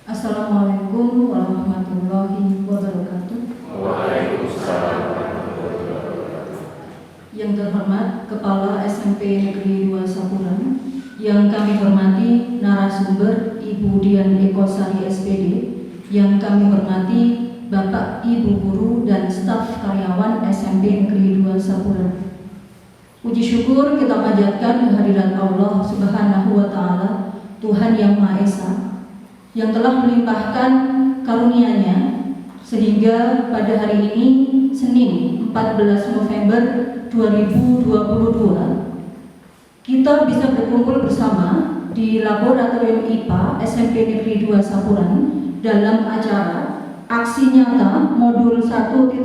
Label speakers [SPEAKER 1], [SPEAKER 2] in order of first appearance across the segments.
[SPEAKER 1] Assalamualaikum warahmatullahi wabarakatuh.
[SPEAKER 2] Waalaikumsalam warahmatullahi wabarakatuh.
[SPEAKER 1] Yang terhormat Kepala SMP Negeri 2 Sapuran, yang kami hormati narasumber Ibu Dian Ekosari SPD, yang kami hormati Bapak Ibu Guru dan staf karyawan SMP Negeri 2 Sapuran. Puji syukur kita panjatkan kehadirat Allah Subhanahu wa Ta'ala, Tuhan yang Maha Esa, yang telah melimpahkan karunia-Nya sehingga pada hari ini Senin 14 November 2022 kita bisa berkumpul bersama di Laboratorium IPA SMP Negeri 2 Sapuran dalam acara Aksi Nyata Modul 1.4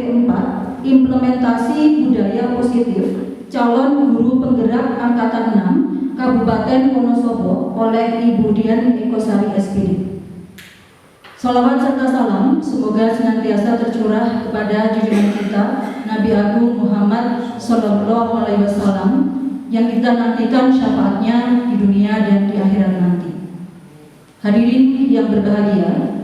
[SPEAKER 1] Implementasi Budaya Positif Calon Guru Penggerak Angkatan 6 Kabupaten Wonosobo oleh Ibu Dian Ekosari SPD. Salawat serta salam semoga senantiasa tercurah kepada junjungan kita Nabi Agung Muhammad Sallallahu Alaihi Wasallam yang kita nantikan syafaatnya di dunia dan di akhirat nanti. Hadirin yang berbahagia,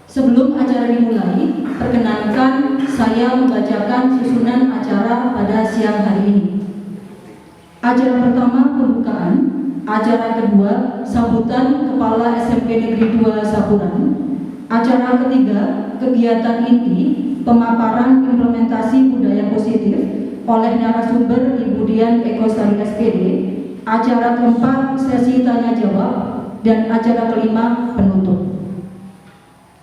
[SPEAKER 1] sebelum acara dimulai, perkenankan saya membacakan susunan acara pada siang hari ini. Acara pertama pembukaan, acara kedua sambutan Kepala SMP Negeri 2 Sapuran, acara ketiga kegiatan inti pemaparan implementasi budaya positif oleh narasumber Ibu Dian Ekosari SPD, acara keempat sesi tanya jawab, dan acara kelima penutup.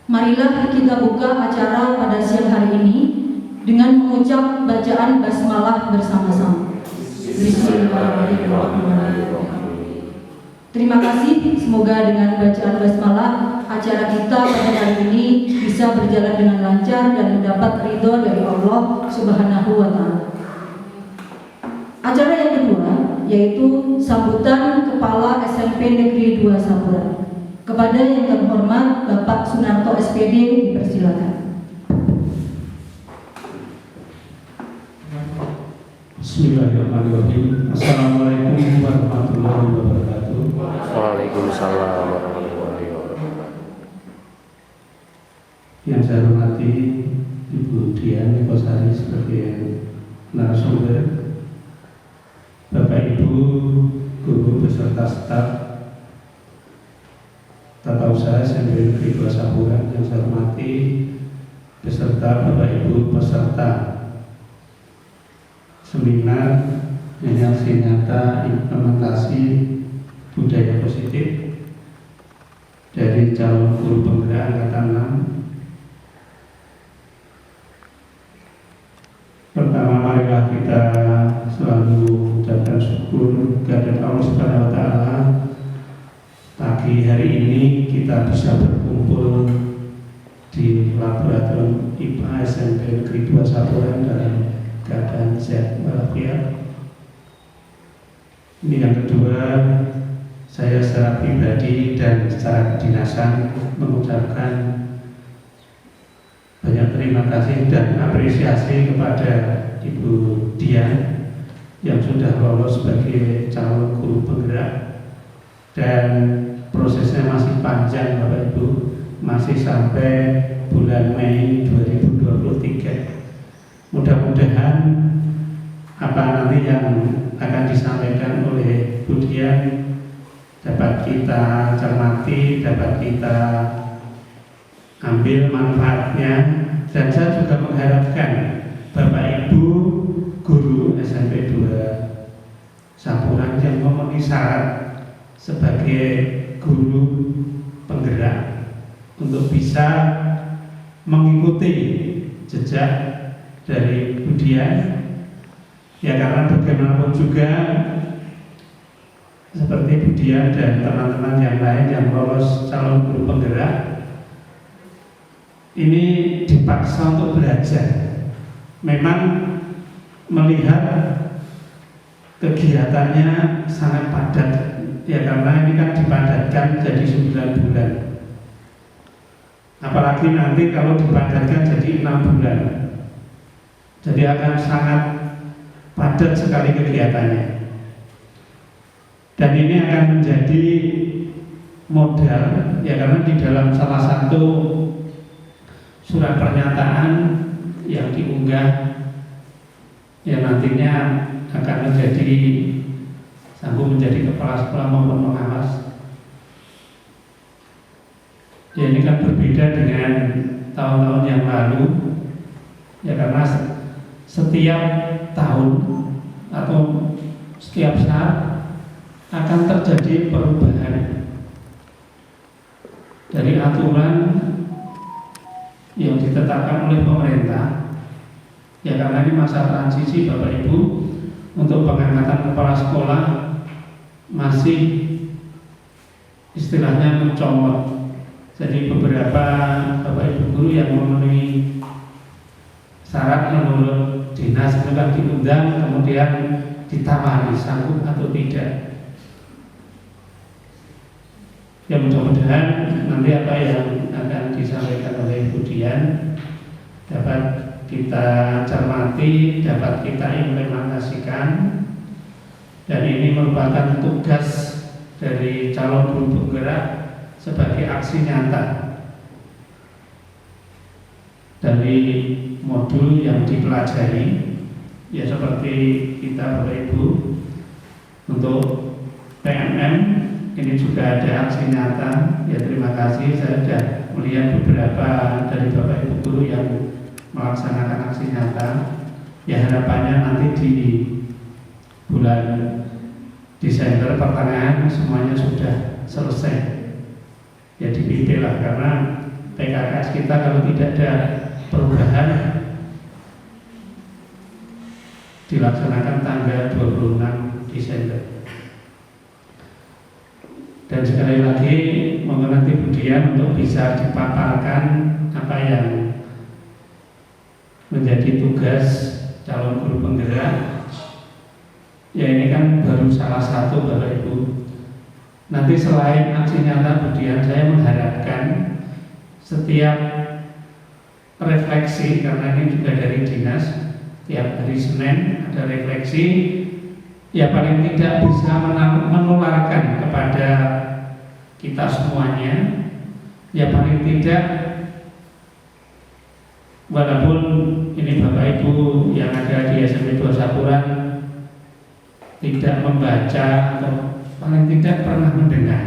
[SPEAKER 1] Marilah kita buka acara pada siang hari ini dengan mengucap bacaan basmalah bersama-sama. Bismillahirrahmanirrahim. Terima kasih, semoga dengan bacaan basmalah acara kita pada hari ini bisa berjalan dengan lancar dan mendapat ridho dari Allah Subhanahu wa Ta'ala. Acara yang kedua yaitu sambutan Kepala SMP Negeri 2 Sapuran. Kepada yang terhormat Bapak Sunarto SPD dipersilakan.
[SPEAKER 3] Bismillahirrahmanirrahim. Assalamualaikum warahmatullahi wabarakatuh.
[SPEAKER 2] Waalaikumsalam warahmatullahi wabarakatuh.
[SPEAKER 3] Yang saya hormati Ibu Dian Ekosari sebagai narasumber, Bapak Ibu guru beserta staf tata usaha SMP Negeri 2 Sapuran yang saya hormati, beserta Bapak Ibu peserta seminar aksi nyata implementasi budaya positif dari calon guru penggerak angkatan 6. Pertama, marilah kita selalu ucapkan syukur kepada Allah Subhanahu wa Ta'ala. Pagi hari ini kita bisa berkumpul di Laboratorium IPA SMP Negeri 2 Sapuran dalam keadaan sehat walafiat. Ini yang kedua, saya secara pribadi dan secara kedinasan mengucapkan banyak terima kasih dan apresiasi kepada Ibu Dian yang sudah lolos sebagai calon guru penggerak, dan prosesnya masih panjang Bapak Ibu, masih sampai bulan Mei 2023. Mudah-mudahan apa nanti yang akan disampaikan oleh Bu Dian dapat kita cermati, dapat kita ambil manfaatnya, dan saya juga mengharapkan Bapak Ibu guru SMP 2 Sapuran yang memenuhi syarat sebagai guru penggerak untuk bisa mengikuti jejak dari Bu Dian, ya, karena bagaimanapun juga seperti Bu Dian dan teman-teman yang lain yang lolos calon guru penggerak ini dipaksa untuk belajar. Memang melihat kegiatannya sangat padat, ya, karena ini kan dipadatkan jadi 9 bulan. Apalagi nanti kalau dipadatkan jadi 6 bulan. Jadi akan sangat padat sekali kegiatannya. Dan ini akan menjadi modal Ya karena di dalam salah satu surat pernyataan yang diunggah yang nantinya akan sanggup menjadi kepala sekolah maupun pengawas. Ya ini kan berbeda dengan tahun-tahun yang lalu. Ya karena setiap tahun atau setiap saat akan terjadi perubahan dari aturan yang ditetapkan oleh pemerintah. Ya karena ini masa transisi Bapak Ibu, untuk pengangkatan kepala sekolah masih istilahnya mencomot. Jadi beberapa Bapak Ibu guru yang memenuhi syarat menurut dinas itu kan diundang, kemudian ditawari sanggup atau tidak. Ya mudah-mudahan nanti apa yang akan disampaikan oleh Ibu Dian dapat kita cermati, dapat kita implementasikan, dan ini merupakan tugas dari calon guru penggerak sebagai aksi nyata dari modul yang dipelajari. Ya seperti kita Bapak Ibu untuk PMM ini juga ada aksi nyata. Ya terima kasih, saya sudah melihat beberapa dari Bapak Ibu guru yang melaksanakan aksi nyata. Ya harapannya nanti di bulan Desember pertengahan semuanya sudah selesai. Ya dipilih lah, karena PKKS kita kalau tidak ada perubahan dilaksanakan tanggal 26 Desember. Dan sekali lagi mohon nanti Bu Dian untuk bisa dipaparkan apa yang menjadi tugas calon guru penggerak. Ya ini kan baru salah satu Bapak Ibu. Nanti selain aksi nyata Bu Dian, saya mengharapkan setiap refleksi, karena ini juga dari dinas, tiap hari Senin ada refleksi, ya paling tidak bisa menularkan kepada kita semuanya. Ya paling tidak, walaupun ini Bapak Ibu yang ada di SMP 2 Sapuran tidak membaca atau paling tidak pernah mendengar,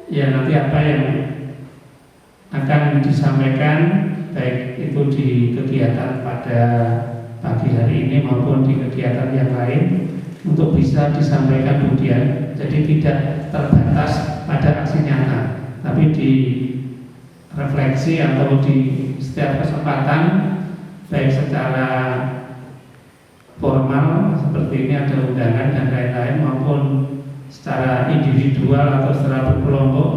[SPEAKER 3] ya nanti apa yang akan disampaikan baik itu di kegiatan pada pagi hari ini maupun di kegiatan yang lain untuk bisa disampaikan Bu Dian. Jadi tidak terbatas pada aksi nyata, tapi di refleksi atau di setiap kesempatan baik secara formal seperti ini ada undangan dan lain-lain maupun secara individual atau secara berkelompok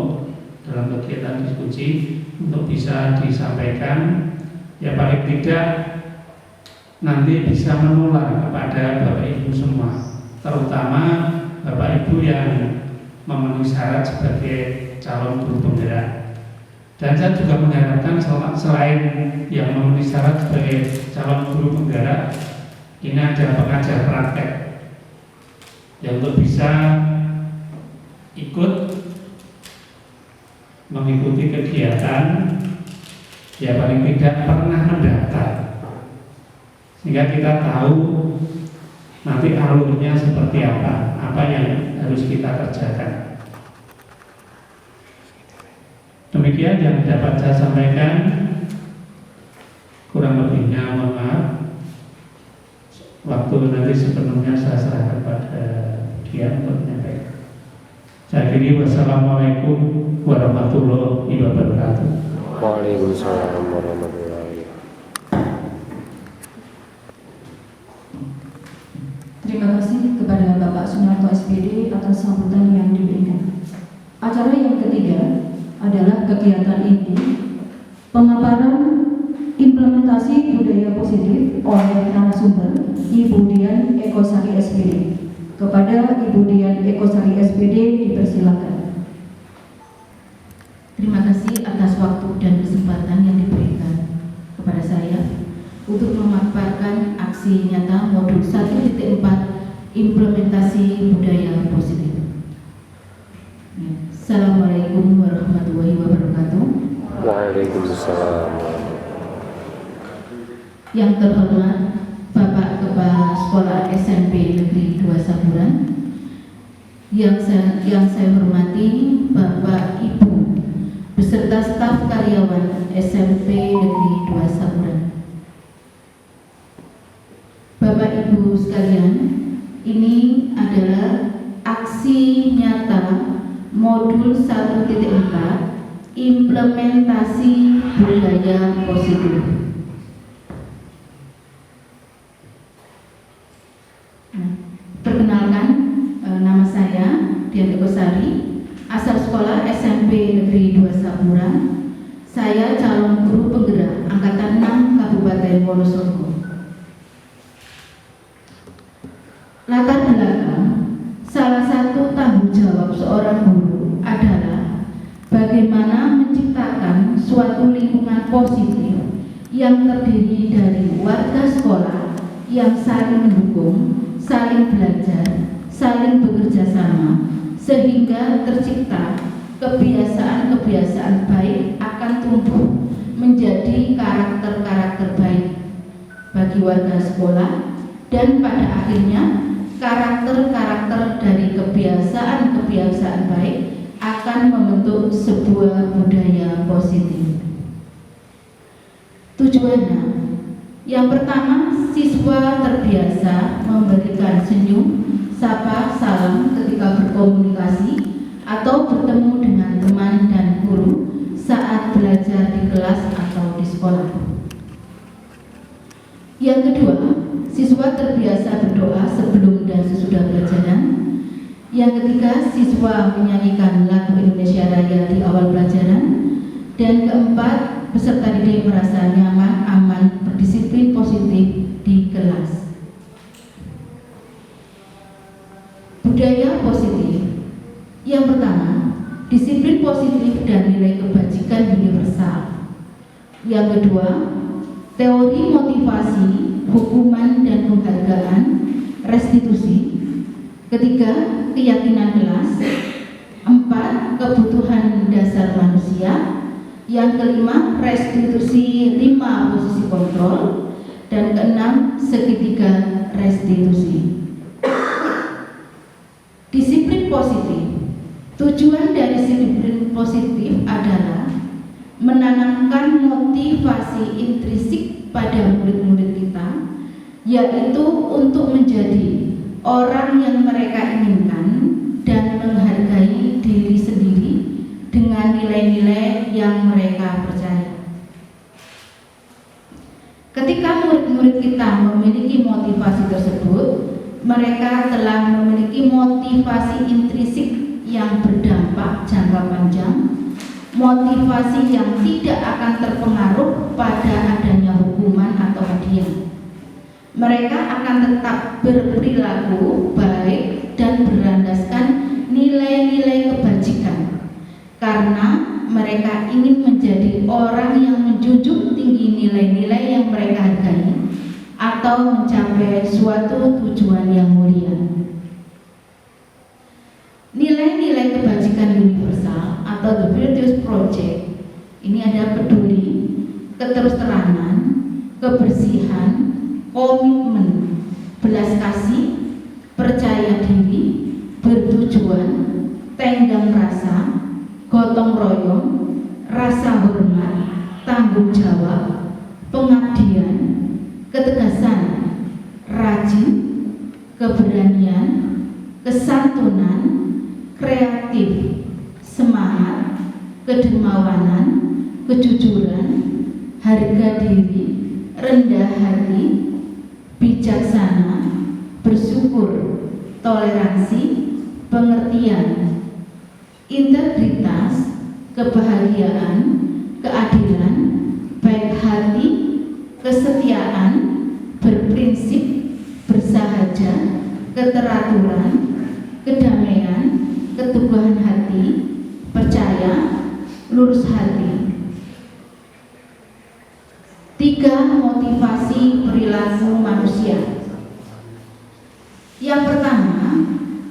[SPEAKER 3] dalam kegiatan diskusi untuk bisa disampaikan. Ya paling tidak nanti bisa menular kepada Bapak Ibu semua, terutama Bapak Ibu yang memenuhi syarat sebagai calon guru penggerak. Dan saya juga mengharapkan selain yang memenuhi syarat sebagai calon guru penggerak, ini ada pengajar praktek yang untuk bisa ikut mengikuti kegiatan, ya paling tidak pernah mendaftar, sehingga kita tahu nanti alurnya seperti apa yang harus kita kerjakan. Demikian yang dapat saya sampaikan, kurang lebihnya mohon maaf. Waktu nanti sepenuhnya saya serahkan pada dia untuk menyampaikan. Saya akhiri, wassalamualaikum warahmatullahi wabarakatuh.
[SPEAKER 2] Waalaikumsalam warahmatullahi wabarakatuh.
[SPEAKER 1] Terima kasih kepada Bapak Sunarto SPD atas sambutan yang diberikan. Acara yang ketiga adalah kegiatan inti pemaparan implementasi budaya positif oleh narasumber Ibu Dian Ekosari SPD. Kepada Ibu Dian Ekosari SPD dipersilakan.
[SPEAKER 4] Terima kasih atas waktu dan kesempatan yang diberikan kepada saya untuk memaparkan aksi nyata modul 1.4 implementasi budaya positif. Assalamualaikum
[SPEAKER 2] Waalaikumsalam.
[SPEAKER 4] Yang terhormat Bapak Kepala Sekolah SMP Negeri 2 Saburan, yang saya hormati Bapak Ibu beserta staf karyawan SMP Negeri 2 Saburan. Bapak Ibu sekalian, ini adalah aksi nyata modul 1.4 implementasi budaya positif. Perkenalkan, nama saya Dian Ekosari, asal sekolah SMP Negeri 2 Saburan. Saya calon guru penggerak Angkatan 6 Kabupaten Wonosobo. Latar belakang, salah satu tanggung jawab seorang guru adalah bagaimana menciptakan suatu lingkungan positif yang terdiri dari warga sekolah yang saling mendukung, saling belajar, saling bekerja sama, sehingga tercipta kebiasaan-kebiasaan baik akan tumbuh menjadi karakter-karakter baik bagi warga sekolah, dan pada akhirnya karakter-karakter dari kebiasaan-kebiasaan baik akan membentuk sebuah budaya positif. Tujuannya, yang pertama, siswa terbiasa memberikan senyum, sapa, salam ketika berkomunikasi atau bertemu dengan teman dan guru saat belajar di kelas atau di sekolah. Yang kedua, siswa terbiasa berdoa sebelum dan sesudah pelajaran. Yang ketiga, siswa menyanyikan lagu Indonesia Raya di awal pelajaran. Dan keempat, peserta didik merasa nyaman, aman, berdisiplin positif di kelas. Budaya positif. Yang pertama, disiplin positif dan nilai kebajikan universal. Yang kedua, teori motivasi, hukuman dan penghargaan, restitusi. Ketiga, keyakinan kelas. Empat, kebutuhan dasar manusia. Yang kelima, restitusi 5 posisi kontrol. Dan keenam, segitiga restitusi. Disiplin positif. Tujuan dari disiplin positif adalah menanamkan motivasi intrinsik pada murid-murid kita, yaitu untuk menjadi orang yang mereka inginkan dan menghargai diri sendiri dengan nilai-nilai yang mereka percaya. Ketika murid-murid kita memiliki motivasi tersebut, mereka telah memiliki motivasi intrinsik yang berdampak jangka panjang, motivasi yang tidak akan terpengaruh pada adanya hukuman atau hadiah. Mereka akan tetap berperilaku baik dan berlandaskan nilai-nilai kebajikan, karena mereka ingin menjadi orang yang menjunjung tinggi nilai-nilai yang mereka hargai atau mencapai suatu tujuan yang mulia. Nilai-nilai kebajikan universal atau The Virtuous Project ini ada peduli, keterus-terangan, kebersihan, komitmen, belas kasih, percaya diri, bertujuan, tenggang rasa, gotong royong, rasa hormat, tanggung jawab, pengabdian, ketegasan, rajin, keberanian, kesantunan, kreatif, semangat, kedermawanan, kejujuran, harga diri, rendah hati, bijaksana, bersyukur, toleransi, pengertian, integritas, kebahagiaan, keadilan, baik hati, kesetiaan, berprinsip, bersahaja, keteraturan, kedamaian, keteguhan hati, percaya, lurus hati. 3. Motivasi perilaku manusia. Yang pertama,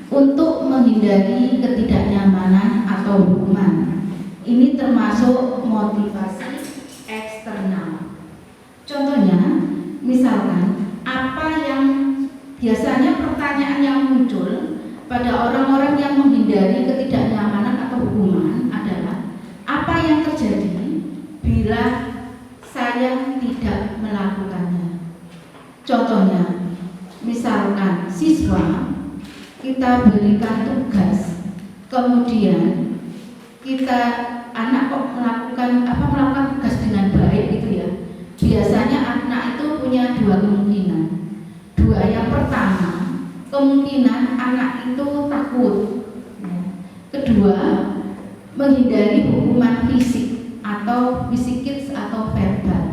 [SPEAKER 4] untuk menghindari ketidaknyamanan atau hukuman. Ini termasuk motivasi eksternal. Contohnya, misalkan apa yang biasanya pertanyaan yang muncul pada orang-orang yang menghindari ketidaknyamanan atau hukuman adalah apa yang terjadi bila saya tidak melakukannya. Contohnya, misalkan siswa kita berikan tugas, kemudian anak kok melakukan tugas dengan baik gitu ya. Biasanya anak itu punya dua kemungkinan. Yang pertama, kemungkinan anak itu takut. Kedua, menghindari hukuman fisik atau psikis atau verbal.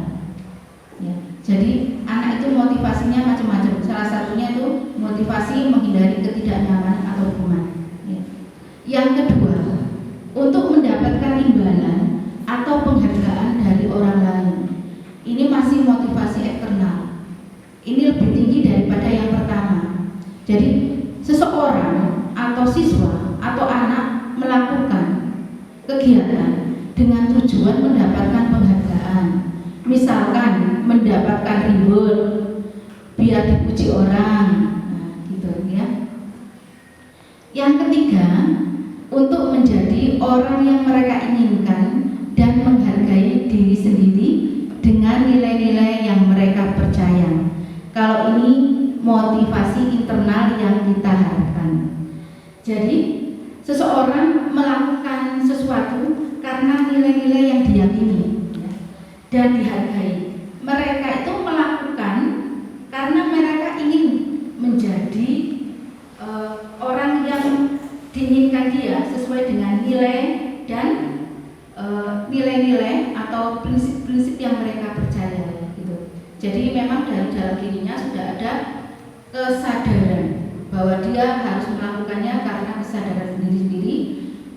[SPEAKER 4] Jadi anak itu motivasinya macam-macam. Salah satunya itu motivasi menghindari ketidaknyamanan atau hukuman. Yang kedua, untuk mendapatkan imbalan atau penghargaan dari orang lain. Ini masih motivasi eksternal. Ini lebih tinggi daripada yang pertama. Jadi seseorang atau siswa atau anak melakukan kegiatan dengan tujuan mendapatkan penghargaan. Misalkan mendapatkan reward, biar dipuji orang, gitu ya. Yang ketiga, untuk menjadi orang yang mereka inginkan dan menghargai diri sendiri dengan nilai-nilai yang mereka percaya. Kalau ini motivasi internal yang kita harapkan. Jadi seseorang melakukan sesuatu karena nilai-nilai yang diyakini dan dihargai. Mereka itu melakukan karena mereka ingin menjadi orang yang diinginkan dia sesuai dengan nilai dan nilai-nilai atau prinsip-prinsip yang mereka percaya gitu. Jadi memang dalam dirinya sudah ada kesadaran bahwa dia harus melakukannya karena kesadaran sendiri-sendiri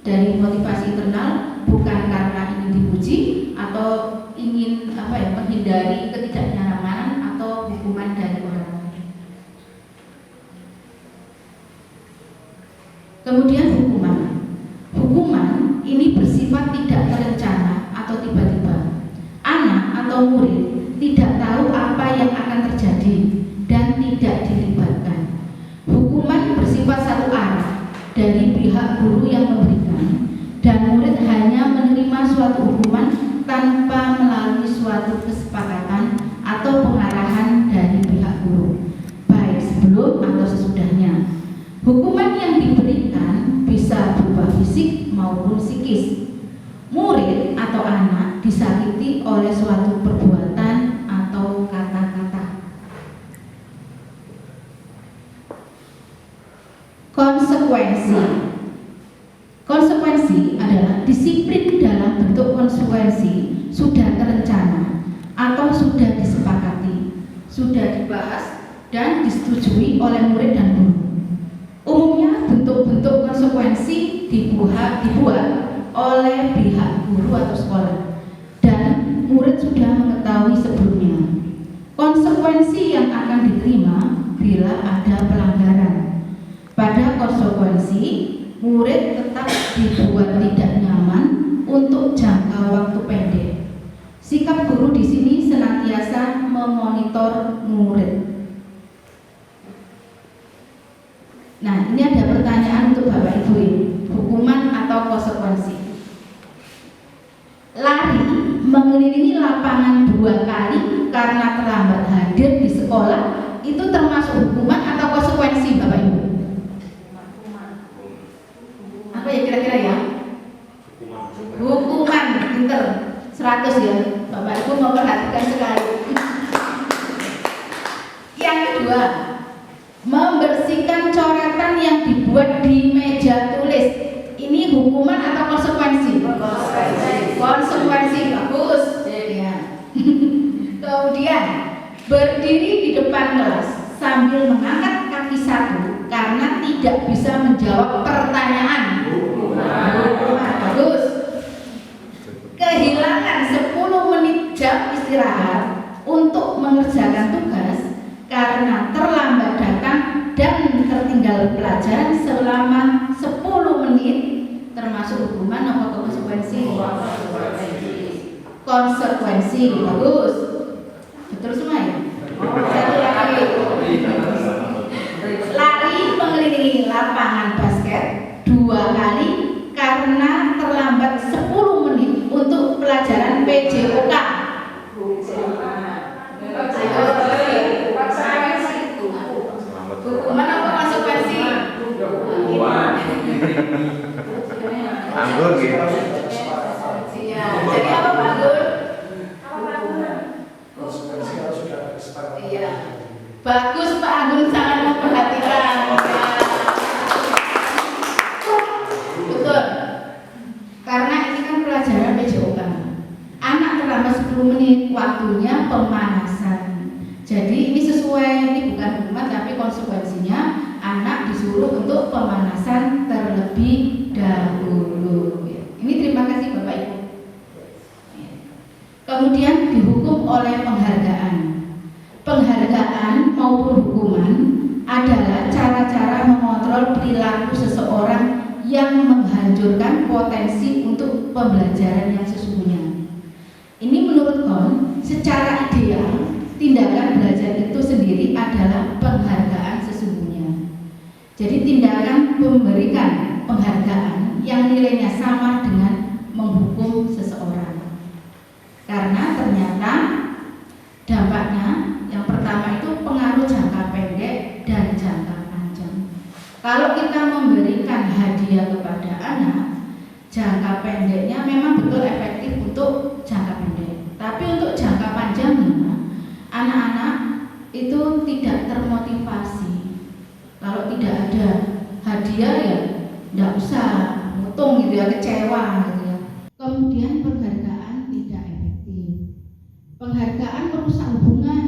[SPEAKER 4] dari motivasi internal, bukan karena ingin dipuji atau ingin menghindari ketidaknyamanan atau hukuman dari orang lain. Kemudian hukuman ini bersifat tidak terencana atau tiba-tiba. Anak atau murid tidak tahu apa yang akan terjadi dan tidak dilibatkan. Hukuman bersifat satu arah dari pihak guru yang memberikan, dan murid hanya menerima suatu hukuman tanpa melalui suatu kesepakatan atau pengarahan dari pihak guru, baik sebelum atau sesudahnya. Hukuman yang diberikan bisa berupa fisik maupun psikis. Murid atau anak disakiti oleh suatu perbuatan atau kata-kata. Konsekuensi adalah disiplin dalam bentuk konsekuensi sudah terencana atau sudah disepakati, sudah dibahas dan disetujui oleh murid dan guru. Umumnya bentuk-bentuk konsekuensi dibuat oleh pihak guru atau sekolah dan murid sudah mengetahui sebelumnya konsekuensi yang akan diterima bila ada pelanggaran. Pada konsekuensi, murid tetap dibuat tidak nyaman untuk jangka waktu pendek. Sikap guru di sini senantiasa memonitor murid. Nah, ini ada pertanyaan untuk Bapak Ibu ini. Hukuman atau konsekuensi? Lari mengelilingi lapangan 2 kali karena terlambat hadir di sekolah, itu termasuk hukuman atau konsekuensi, Bapak Ibu? Apa ya kira-kira ya? Hukuman, pinter, 100 ya. Bapak Ibu memperhatikan sekali. Yang kedua, membersihkan coretan yang dibuat di meja tulis. Ini hukuman atau konsekuensi? Konsekuensi, bagus. Ya. Kemudian berdiri di depan kelas sambil mengangkat kaki satu karena tidak bisa menjawab pertanyaan. Bagus. Kehilangan 10 menit jam istirahat untuk mengerjakan tugas karena terlambat datang dan tertinggal pelajaran selama 10 menit termasuk hukuman atau Konsekuensi, bagus. Betul semua ya? Satu lagi. Lari mengelilingi lapangan basket 2 kali karena terlambat 10 menit untuk pelajaran PJOK. Mana konsekuensi?
[SPEAKER 5] Anggur gitu.
[SPEAKER 4] Iya. Jadi apa Pak Anggur? Iya. Bagus Pak Anggur, sangat memperhatikan. Betul. Karena ini kan pelajaran PJOK. Anak terlambat 10 menit, waktunya pemanasan. Jadi ini sesuai, ini bukan hukuman tapi konsekuensinya anak disuruh untuk pemanasan terlebih dahulu. Ini terima kasih Bapak Ibu. Kemudian dihukum oleh penghargaan. Penghargaan maupun hukuman adalah cara-cara mengontrol perilaku seseorang yang menghancurkan potensi untuk pembelajaran yang sesungguhnya. Ini menurut Kon, secara ideal tindakan belajar itu sendiri adalah penghargaan sesungguhnya. Jadi tindakan memberikan penghargaan yang nilainya sama dengan menghukum seseorang. Karena ternyata dampaknya yang pertama itu pengaruh jangka pendek dan jangka panjang. Kalau kita memberikan hadiah kepada anak, jangka pendeknya memang betul efektif untuk jangka pendek. Tapi untuk jangka panjangnya, anak-anak itu tidak termotivasi. Kalau tidak ada hadiah ya tidak usah mutung gitu ya, kecewa gitu ya. Kemudian penghargaan tidak efektif. Penghargaan merusak hubungan.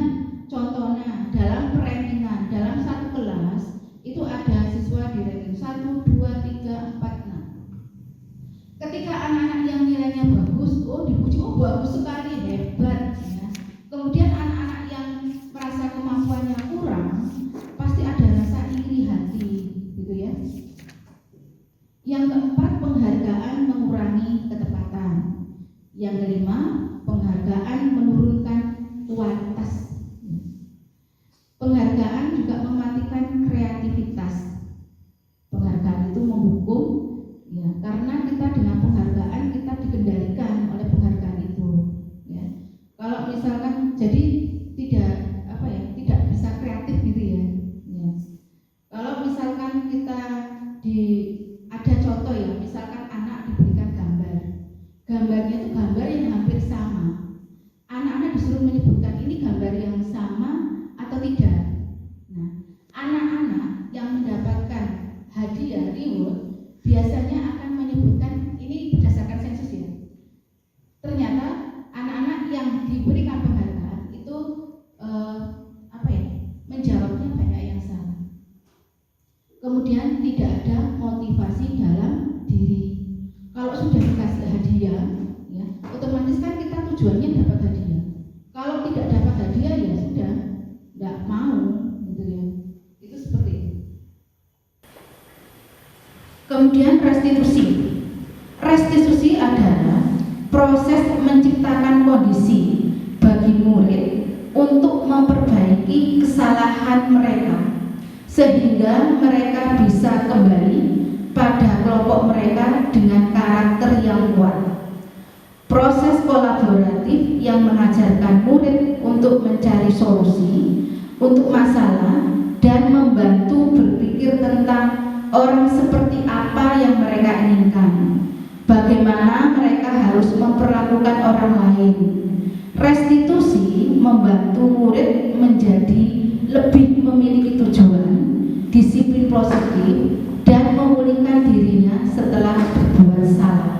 [SPEAKER 4] Contohnya dalam perankingan dalam satu kelas itu ada siswa di ranking 1, 2, 3, 4, 6. Ketika anak-anak yang nilainya bagus, dipuji, bagus sekali, hebat ya. Kemudian anak-anak yang merasa kemampuannya kurang, pasti ada rasa iri hati, gitu ya. Yang keempat, penghargaan mengurangi ketepatan. Yang kelima, penghargaan menurunkan kualitas. Penghargaan juga mematikan kreativitas. Penghargaan itu menghukum, ya, karena kita dengan penghargaan kita dikendalikan oleh penghargaan itu. Ya. Kalau misalkan jadi tidak bisa kreatif gitu ya. Ya. Kalau misalkan kita ada contoh ya, misalkan anak diberikan gambarnya itu gambar yang hampir sama. Anak-anak disuruh menyebutkan ini gambar yang sama atau tidak. Nah, anak-anak yang mendapatkan hadiah reward biasanya akan menyebutkan ini berdasarkan sensus ya. Ternyata anak-anak yang diberikan penghargaan itu menjawabnya banyak yang salah. Kemudian tidak ada motivasi dalam diri. Kalau sudah dikasih hadiah, ya, otomatis kan kita tujuannya dapat hadiah. Kalau tidak dapat hadiah ya sudah, tidak mau, gitu ya. Itu seperti itu. Kemudian restitusi. Restitusi adalah proses menciptakan kondisi bagi murid untuk memperbaiki kesalahan mereka sehingga mereka bisa kembali pada kelompok mereka dengan karakter yang kuat. Proses kolaboratif yang mengajarkan murid untuk mencari solusi untuk masalah dan membantu berpikir tentang orang seperti apa yang mereka inginkan, bagaimana mereka harus memperlakukan orang lain. Restitusi membantu murid menjadi lebih memiliki tujuan, disiplin positif, dan memulihkan dirinya setelah berbuat salah.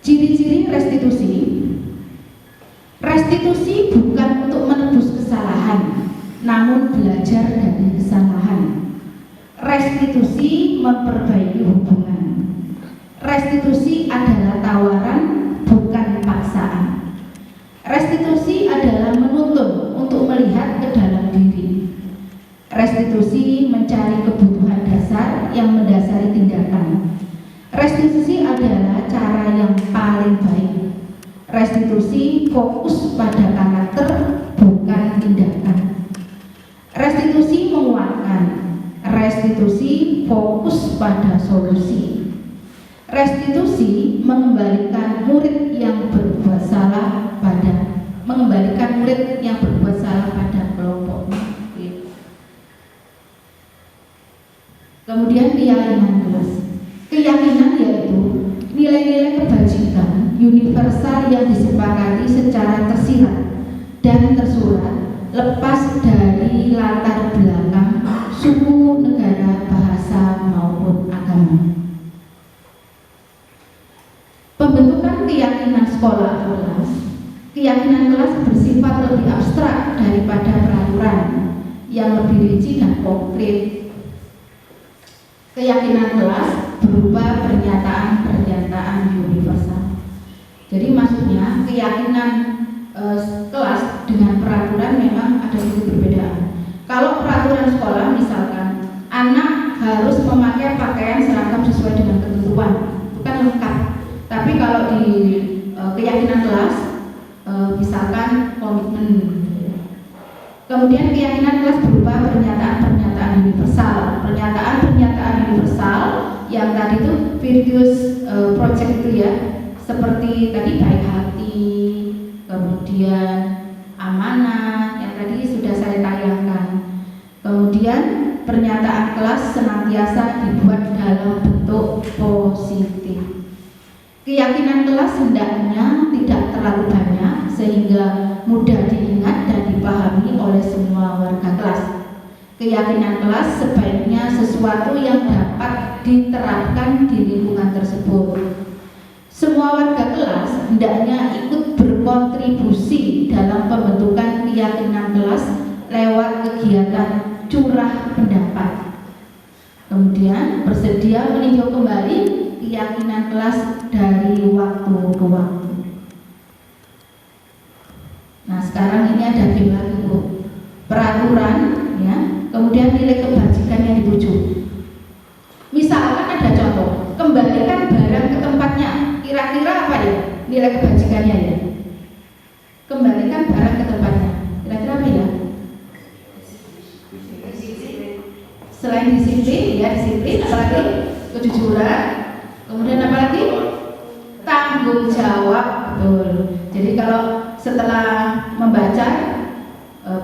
[SPEAKER 4] Ciri-ciri restitusi. Restitusi bukan untuk menebus kesalahan, namun belajar dari kesalahan. Restitusi memperbaiki hubungan. Restitusi adalah tawaran, bukan paksaan. Restitusi adalah menuntun untuk melihat ke dalam diri. Restitusi mencari kebutuhan dasar yang mendasari tindakan. Restitusi adalah cara yang paling baik. Restitusi fokus pada karakter, bukan tindakan. Restitusi menguatkan. Restitusi fokus pada solusi. Restitusi mengembalikan murid yang berbuat salah pada kelompoknya. Kemudian keyakinan kelas. Keyakinan yaitu nilai-nilai kebajikan universal yang disepakati secara tersirat dan tersurat, lepas dari latar belakang suku, negara, bahasa maupun agama. Pembentukan keyakinan sekolah kelas. Keyakinan kelas bersifat lebih abstrak daripada peraturan yang lebih rinci dan konkret. Keyakinan kelas berupa pernyataan-pernyataan universal. Jadi maksudnya keyakinan kelas dengan peraturan memang ada sedikit perbedaan. Kalau peraturan sekolah misalkan anak harus memakai pakaian seragam sesuai dengan ketentuan, itu kan lengkap. Tapi kalau di keyakinan kelas misalkan komitmen. Kemudian keyakinan kelas berupa pernyataan-pernyataan universal. Pernyataan-pernyataan universal yang tadi itu Virtuous Project itu ya, seperti tadi baik hati, kemudian amanah yang tadi sudah saya tayangkan. Kemudian pernyataan kelas senantiasa dibuat dalam bentuk positif. Keyakinan kelas hendaknya tidak terlalu banyak sehingga mudah diingat dan dipahami oleh semua warga kelas. Keyakinan kelas sebaiknya sesuatu yang dapat diterapkan di lingkungan tersebut. Semua warga kelas hendaknya ikut berkontribusi dalam pembentukan keyakinan kelas lewat kegiatan curah pendapat. Kemudian bersedia meninjau kembali keyakinan kelas dari waktu ke waktu. Nah, sekarang ini ada game lagi, Bu. Peraturan ya, kemudian nilai kebajikan yang dituju. Misalkan ada contoh, kembalikan barang ke tempatnya. Kira-kira apa ya nilai kebajikannya ya? Kembalikan barang ke tempatnya. Kira-kira apa ya? Selain disiplin, ya disiplin, apalagi kejujuran. Kemudian apa lagi? Tanggung jawab, betul. Jadi kalau setelah membaca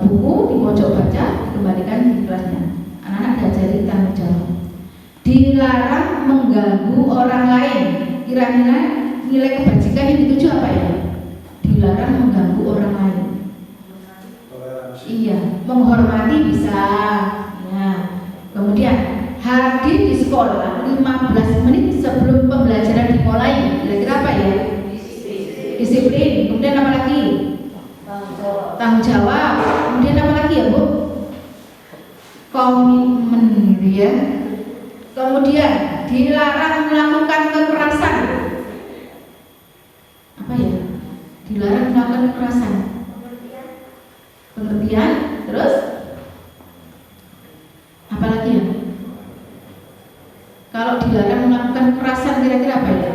[SPEAKER 4] buku di pojok baca, dikembalikan di kelasnya. Anak-anak diajari tanggung jawab. Dilarang mengganggu orang lain. Kira-kira nilai kebajikan yang dituju apa ya? Dilarang mengganggu orang lain. Iya, menghormati bisa. Ya. Kemudian hadir di sekolah 15 menit sebelum pembelajaran dimulai. Kira-kira apa ya? Disiplin. Kemudian apa lagi? Tanggung jawab. Kemudian apa lagi ya, Bu? Komitmen gitu ya. Kemudian dilarang melakukan kekerasan. Apa ya? Dilarang melakukan kekerasan. Pengertian. Terus apa lagi ya? Kalau dilarang melakukan kekerasan kira-kira apa ya?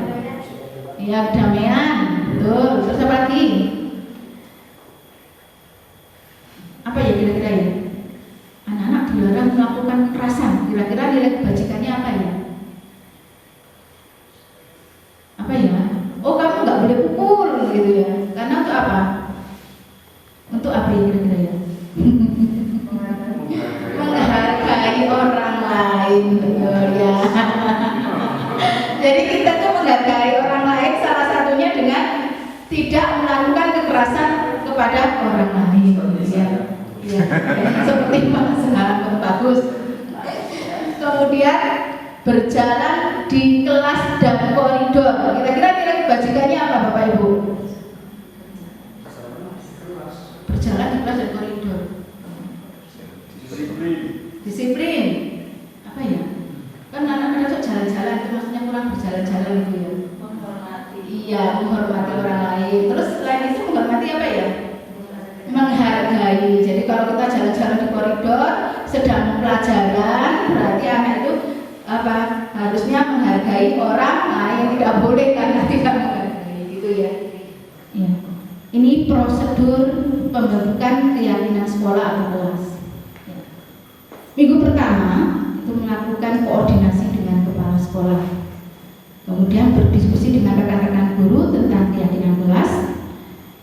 [SPEAKER 4] Ya, kedamaian. Betul. Terus apa lagi? Apa ya kira-kira ya? Anak-anak dilarang melakukan kekerasan. Kira-kira nilai kebajikannya apa ya? Apa ya? Oh, kamu nggak boleh pukul gitu ya. Karena untuk apa? Untuk apa ya kira-kira ya? Menghargai orang lain, betul ya. Jadi kita tuh menghargai orang lain salah satunya dengan tidak melakukan kekerasan kepada orang lain. Ya, ya. Seperti Mas bagus. Kemudian berjalan di kelas dan koridor. Kira-kira nilai kebajikannya apa, Bapak Ibu? Berjalan di kelas dan koridor. Disiplin. Apa ya? Kan anak-anak itu jalan-jalan itu maksudnya kurang berjalan-jalan gitu ya. Menghormati. Iya, menghormati orang lain. Terus selain itu menghormati apa ya? Menghargai. Jadi kalau kita jalan-jalan di koridor sedang pelajaran, berarti anak itu harusnya menghargai orang yang tidak boleh karena tidak menghargai, gitu ya. Ya. Ini prosedur pembentukan keyakinan sekolah atau kelas. Ya. Minggu pertama itu melakukan koordinasi dengan kepala sekolah, kemudian berdiskusi dengan rekan-rekan guru tentang keyakinan kelas.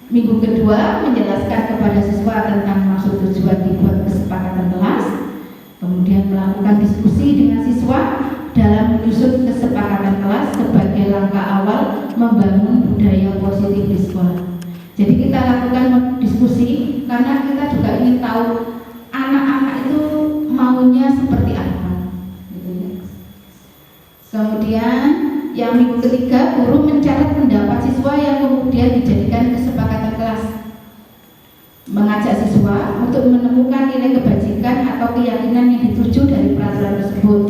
[SPEAKER 4] Minggu kedua menjelaskan kepada siswa tentang maksud tujuan dibuat kesepakatan kelas, kemudian melakukan diskusi dengan siswa dalam menyusun kesepakatan kelas sebagai langkah awal membangun budaya positif di sekolah. Jadi kita lakukan diskusi karena kita juga ingin tahu anak-anak itu maunya seperti apa, gitu ya. Kemudian yang minggu ketiga, guru mencatat pendapat siswa yang kemudian dijadikan kesepakatan kelas, mengajak siswa untuk menemukan nilai kebajikan atau keyakinan yang dituju dari peraturan tersebut,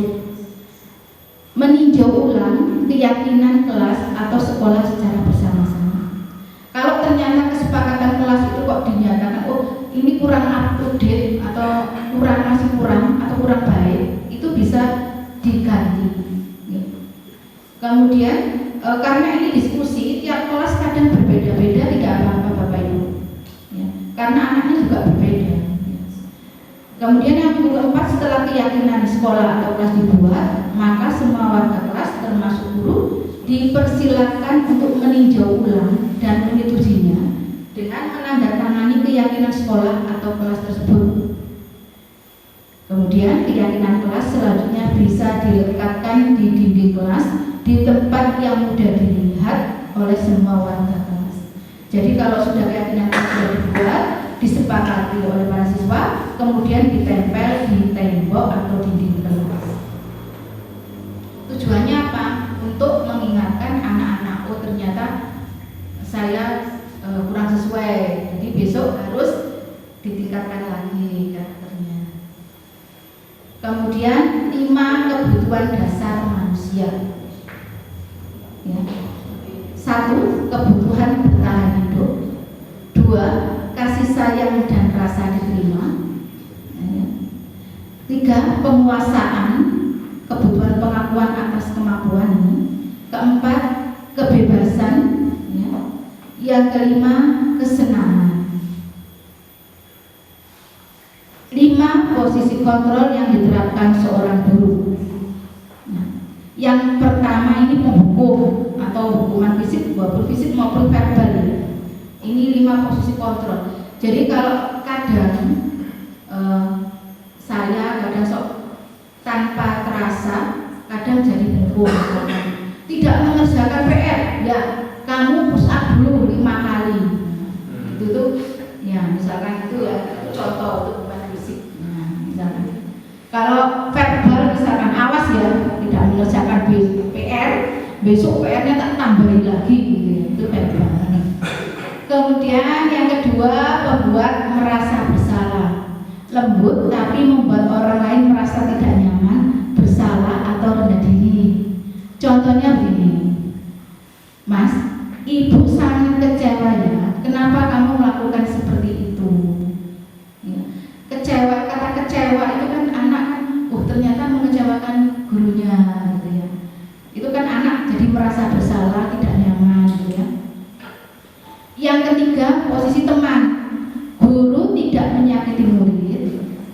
[SPEAKER 4] meninjau ulang keyakinan kelas atau sekolah secara bersama-sama. Kalau ternyata kesepakatan kelas itu kok dinyatakan, oh ini kurang up to date atau masih kurang atau kurang baik, itu bisa diganti. Kemudian karena ini diskusi, tiap kelas kadang berbeda-beda, tidak apa-apa Bapak Ibu, ya, karena anaknya juga berbeda. Kemudian yang minggu keempat, setelah keyakinan sekolah atau kelas dibuat, maka semua warga kelas termasuk guru dipersilakan untuk meninjau ulang dan menyetujuinya dengan menandatangani keyakinan sekolah atau kelas tersebut. Kemudian keyakinan kelas selanjutnya bisa dilekatkan di dinding kelas di tempat yang mudah dilihat oleh semua warga kelas. Jadi kalau sudah keyakinan kelas sudah dibuat, disepakati oleh para siswa, kemudian ditempel di tembok atau dinding kelas. Tujuannya apa? Untuk mengingatkan anak-anak, oh ternyata saya kurang sesuai, jadi besok harus ditingkatkan lagi karakternya. Kemudian 5 kebutuhan dasar manusia. Ya. 1. Kebutuhan bertahan hidup. 2. Kasih sayang dan rasa diterima. 3. Penguasaan, kebutuhan pengakuan atas kemampuan ini. 4. Kebebasan. Yang kelima, kesenangan. 5. Posisi kontrol yang diterapkan seorang guru. Yang pertama ini menghukum atau hukuman fisik, maupun fisik maupun verbal. Ini 5 posisi kontrol. Jadi kalau kadang saya kadang tanpa terasa, kadang jadi menghukum. Tidak mengerjakan PR, ya kamu push up dulu 5 kali. Itu tuh, ya misalkan itu ya itu contoh untuk hukuman fisik. Nah, misalkan. Kalau verbal misalkan awas ya tidak mengerjakan PR, besok PR-nya tak tambahin lagi gitu ya. Itu verbal. Kemudian yang kedua, membuat merasa bersalah, lembut tapi membuat orang lain merasa tidak nyaman, bersalah atau rendah diri. Contohnya begini, Mas, Ibu sangat kecewa ya, kenapa kamu melakukan seperti itu? Ya. Kecewa, kata kecewa itu kan anak kan, ternyata mengecewakan gurunya gitu ya. Itu kan anak jadi merasa bersalah, tidak nyaman gitu ya. Yang ketiga, posisi teman. Guru tidak menyakiti murid,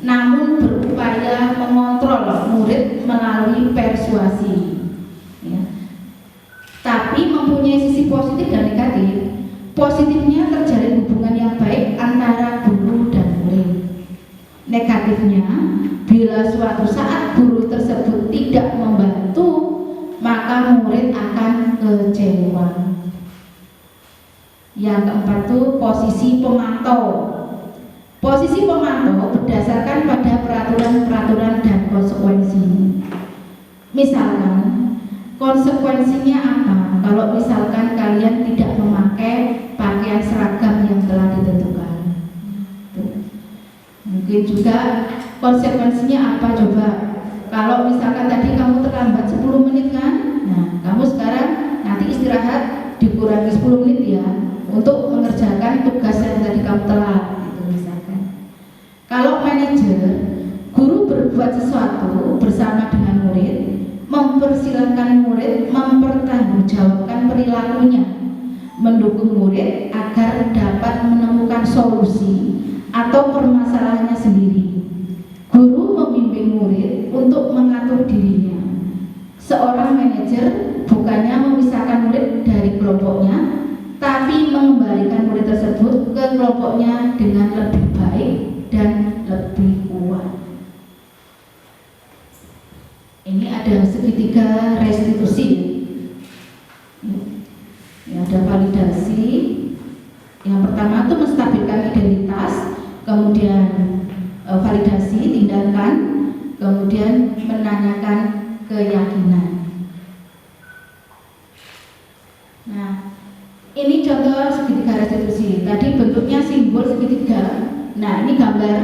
[SPEAKER 4] namun berupaya mengontrol murid melalui persuasi. Ya. Tapi mempunyai sisi positif dan negatif. Positifnya terjalin hubungan yang baik antara guru dan murid. Negatifnya, bila suatu saat guru tersebut tidak membantu, maka murid akan kecewa. Yang keempat itu posisi pemantau. Posisi pemantau berdasarkan pada peraturan-peraturan dan konsekuensi. Misalkan konsekuensinya apa? Kalau misalkan kalian tidak memakai pakaian seragam yang telah ditentukan. Mungkin juga konsekuensinya apa coba? Kalau misalkan tadi kamu terlambat 10 menit kan? Nah, kamu sekarang nanti istirahat dikurangi 10 menit ya untuk mengerjakan tugas yang tadi kamu telat gitu misalkan. Kalau manajer, guru berbuat sesuatu mempersilahkan murid mempertanggungjawabkan perilakunya, mendukung murid agar dapat menemukan solusi atau permasalahannya sendiri. Guru membimbing murid untuk mengatur dirinya. Seorang manajer bukannya memisahkan murid dari kelompoknya, tapi mengembalikan murid tersebut ke kelompoknya dengan lebih baik dan lebih kuat. Ini ada segitiga restitusi. Ya, ada validasi. Yang pertama itu menstabilkan identitas, kemudian validasi tindakan, kemudian menanyakan keyakinan. Nah, ini contoh segitiga restitusi. Tadi bentuknya simbol segitiga. Nah, ini gambar.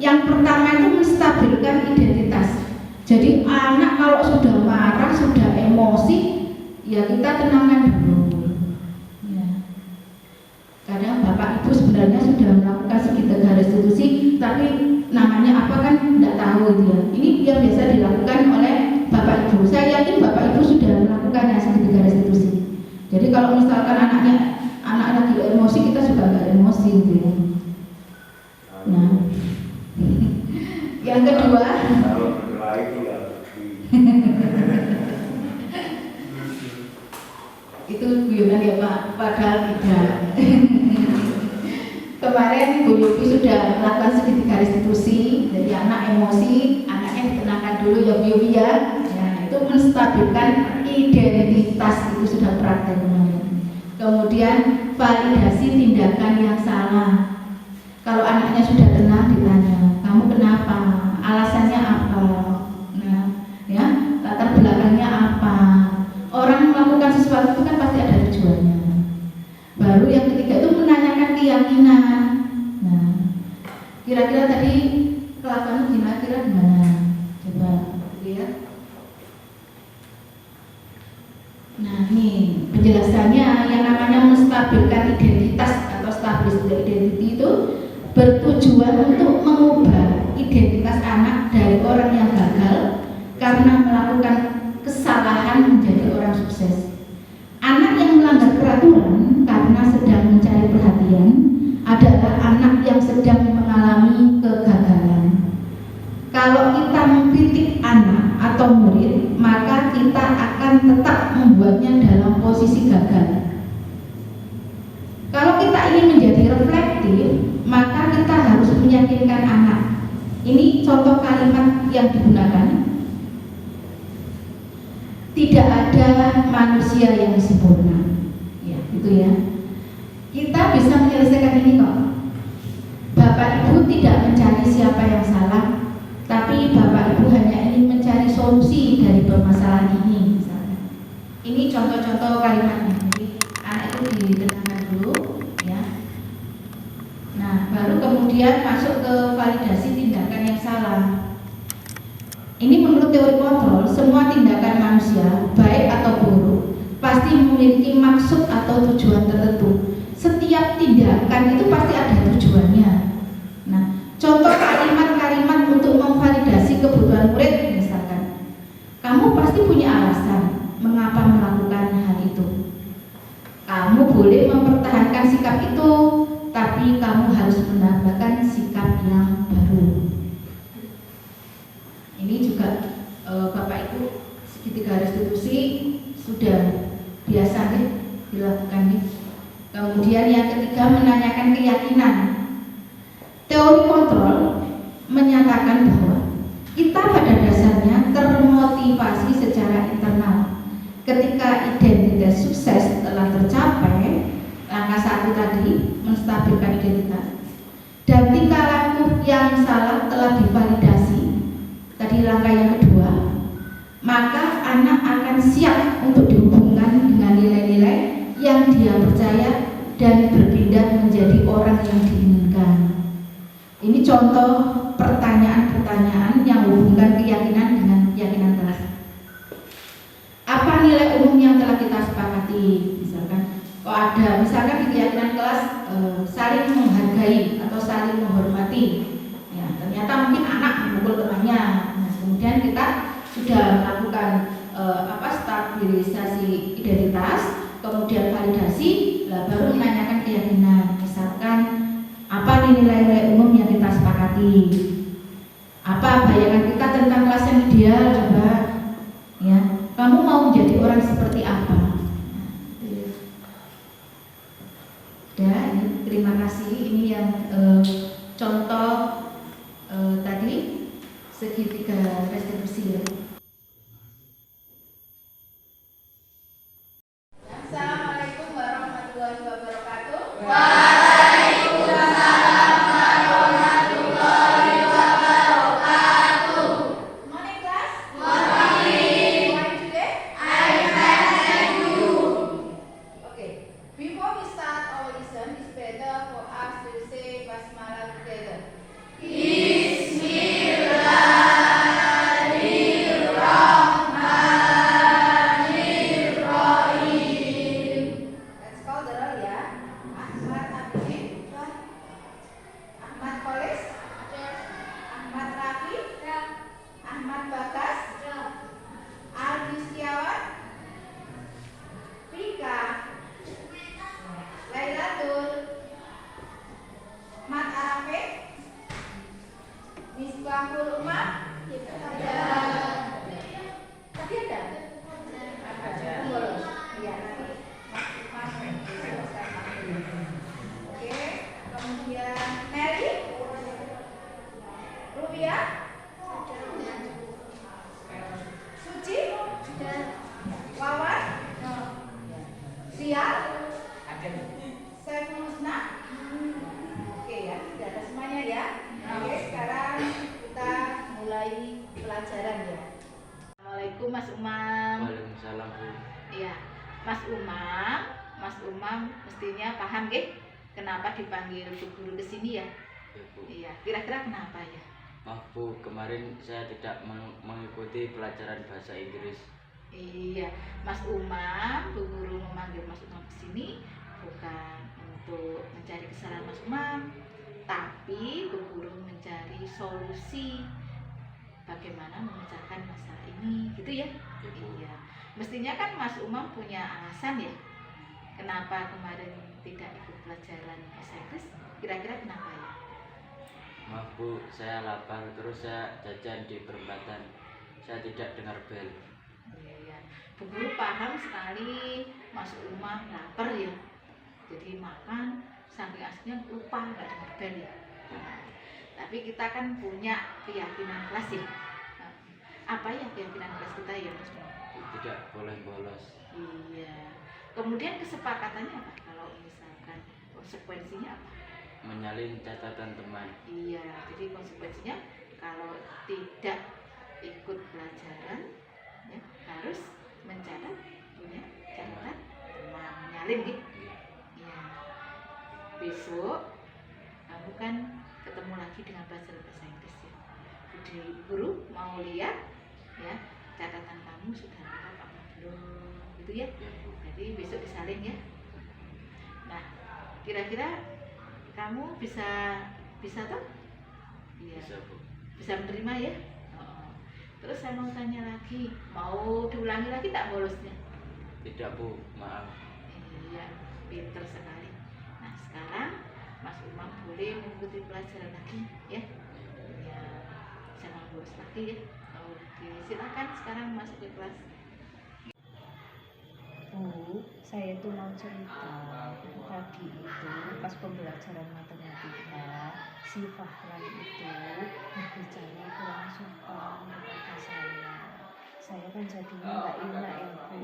[SPEAKER 4] Yang pertama itu menstabilkan identitas. Jadi anak kalau sudah marah, sudah emosi, ya kita tenangkan dulu. Ya. Kadang bapak ibu sebenarnya sudah melakukan segitiga restitusi, tapi namanya apa kan tidak tahu itu ya. Ini yang biasa dilakukan oleh bapak ibu. Saya yakin bapak ibu sudah melakukannya segitiga restitusi. Jadi kalau misalkan anak lagi emosi, kita juga nggak emosi gitu ya. Nah, yang kedua, itu guyonan ya Pak, padahal tidak. Kemarin Bu Yopi sudah melakukan segitiga restitusi, jadi anak emosi, anaknya ditenangkan dulu ya Bu Yopi ya. Nah, itu menstabilkan identitas, itu sudah praktek kemarin. Kemudian validasi tindakan yang salah. Kalau anaknya sudah tenang, ditanya, kamu kenapa? Alasannya apa? Nah, ya, latar belakangnya apa? Orang melakukan sesuatu itu kan pasti ada tujuannya. Baru yang ketiga itu menanyakan keyakinan. Nah, kira-kira tadi kelakuan kira-kira gimana? Coba lihat. Nah, ini penjelasannya. Yang namanya menstabilkan identitas atau stability identity itu bertujuan untuk mengubah identitas anak dari orang yang gagal karena melakukan kesalahan menjadi orang sukses. Anak yang melanggar peraturan karena sedang mencari perhatian adalah anak yang sedang mengalami kegagalan. Kalau kita mengkritik anak atau murid, maka kita akan tetap membuatnya dalam posisi gagal. Kalau kita ingin menjadi reflektif, maka kita harus meyakinkan anak. Ini contoh kalimat yang digunakan. Tidak ada manusia yang sempurna. Ya, itu ya. Kita bisa menyelesaikan ini kok. Bapak Ibu tidak mencari siapa yang salah, tapi Bapak Ibu hanya ingin mencari solusi dari permasalahan ini. Misalnya. Ini contoh-contoh kalimatnya. Jadi anak itu ditenangkan dulu, ya. Nah, baru kemudian masuk ke validasi tindakan yang salah. Ini menurut teori kontrol, semua tindakan manusia, baik atau buruk, pasti memiliki maksud atau tujuan tertentu. Setiap tindakan itu pasti ada tujuannya. Nah, contoh kalimat-kalimat untuk memvalidasi kebutuhan murid, misalkan, kamu pasti punya alasan mengapa melakukan hal itu. Kamu boleh mempertahankan sikap itu, tapi kamu harus menambahkan sikap yang baru. Ini juga Bapak Ibu segitiga restitusi sudah biasa nih dilakukan nih. Kemudian yang ketiga menanyakan keyakinan. Teori kontrol menyatakan bahwa kita pada dasarnya termotivasi secara internal. Ketika identitas sukses telah tercapai, langkah satu tadi menstabilkan identitas, dan tingkah laku yang salah telah divalidasi. Tadi langkah yang kedua, maka anak akan siap untuk dihubungkan dengan nilai-nilai yang dia percaya dan berpindah menjadi orang yang diinginkan. Ini contoh pertanyaan-pertanyaan yang hubungkan keyakinan dengan keyakinan kelas. Apa nilai umum yang telah kita sepakati? Misalkan, misalkan di keyakinan kelas saling menghargai atau saling menghormati. Ya, ternyata mungkin anak memukul temannya. Nah, kemudian kita sudah melakukan stabilisasi identitas, kemudian validasi, lah baru menanyakan keyakinan. Misalkan apa nilai-nilai umum yang kita sepakati, apa bayangan kita tentang kelas yang ideal, coba ya, kamu mau menjadi orang seperti apa. Ya, ini terima kasih. Ini yang contoh tadi segitiga restribusi ya.
[SPEAKER 5] Assalamualaikum warahmatullahi wabarakatuh. Morning class. Morning. How are you today? Okay. Before we start our lesson, it's better for us to say basmalah together. Let's call the roll ya. Ahmad Abidin, Ahmad Kholis, Ahmad Rafi, Ahmad Bagas, Aldi Setiawan, Rika, Lailatul, Mat Arafin, Misbahul Umar, tadi ada? Pengurus. Iya, nanti Mas Oke, kemudian Mary, Rubia, Suci, Wawan, Sial, Saiful Husna. Oke ya, sudah ada semuanya ya. Oke, sekarang kita mulai pelajaran ya. Assalamualaikum Mas Umam.
[SPEAKER 2] Waalaikumsalam Bu.
[SPEAKER 5] Iya, Mas Umam mestinya paham nggih kenapa dipanggil Bu Guru ke sini ya?
[SPEAKER 2] Ya, Bu.
[SPEAKER 5] Iya, kira-kira kenapa ya?
[SPEAKER 2] Maaf Bu, kemarin saya tidak mengikuti pelajaran bahasa Inggris.
[SPEAKER 5] Iya, Mas Umam, Bu Guru memanggil Mas Umam ke sini bukan untuk mencari kesalahan Mas Umam, tapi Bu Guru mencari solusi bagaimana memecahkan masalah ini, gitu ya?
[SPEAKER 2] Ya, Bu.
[SPEAKER 5] Iya, mestinya kan Mas Umam punya alasan ya, kenapa kemarin tidak ikut pelajaran bahasa Inggris. Kira-kira kenapa ya?
[SPEAKER 2] Maaf Bu, saya lapar terus saya jajan di perempatan. Saya tidak dengar bel.
[SPEAKER 5] Iya, Bu Guru paham sekali Mas Umam lapar ya, jadi makan saking asiknya lupa nggak dengar bel ya. Tapi kita kan punya keyakinan kelas ya. Apa ya keyakinan kelas kita ya Mas Umam?
[SPEAKER 2] Tidak boleh bolos.
[SPEAKER 5] Iya. Kemudian kesepakatannya apa? Kalau misalkan konsekuensinya apa?
[SPEAKER 2] Menyalin catatan teman.
[SPEAKER 5] Iya. Jadi konsekuensinya kalau tidak ikut pelajaran ya, harus mencatat punya catatan teman, menyalin gitu. Iya. Besok kamu kan ketemu lagi dengan pelajaran bahasa Inggris ya. Jadi guru mau lihat ya catatan kamu sudah lengkap apa belum, gitu ya.
[SPEAKER 2] Ya, Bu.
[SPEAKER 5] Jadi besok disalin ya. Nah, kira-kira kamu bisa tuh? Iya.
[SPEAKER 2] Bisa Bu.
[SPEAKER 5] Bisa menerima ya. Oh. Terus saya mau tanya lagi, mau diulangi lagi tak bolosnya?
[SPEAKER 2] Tidak Bu, maaf.
[SPEAKER 5] Iya, pinter sekali. Nah, sekarang Mas Umam boleh mengikuti pelajaran lagi ya. Ya, jangan bolos lagi ya. Oke, silakan sekarang masuk ke kelas.
[SPEAKER 6] Bu, saya itu mau cerita. Tadi itu pas pembelajaran matematika, si Fahran itu berbicara kurang sopan kepada saya. Saya kan jadinya nggak enak ya Bu.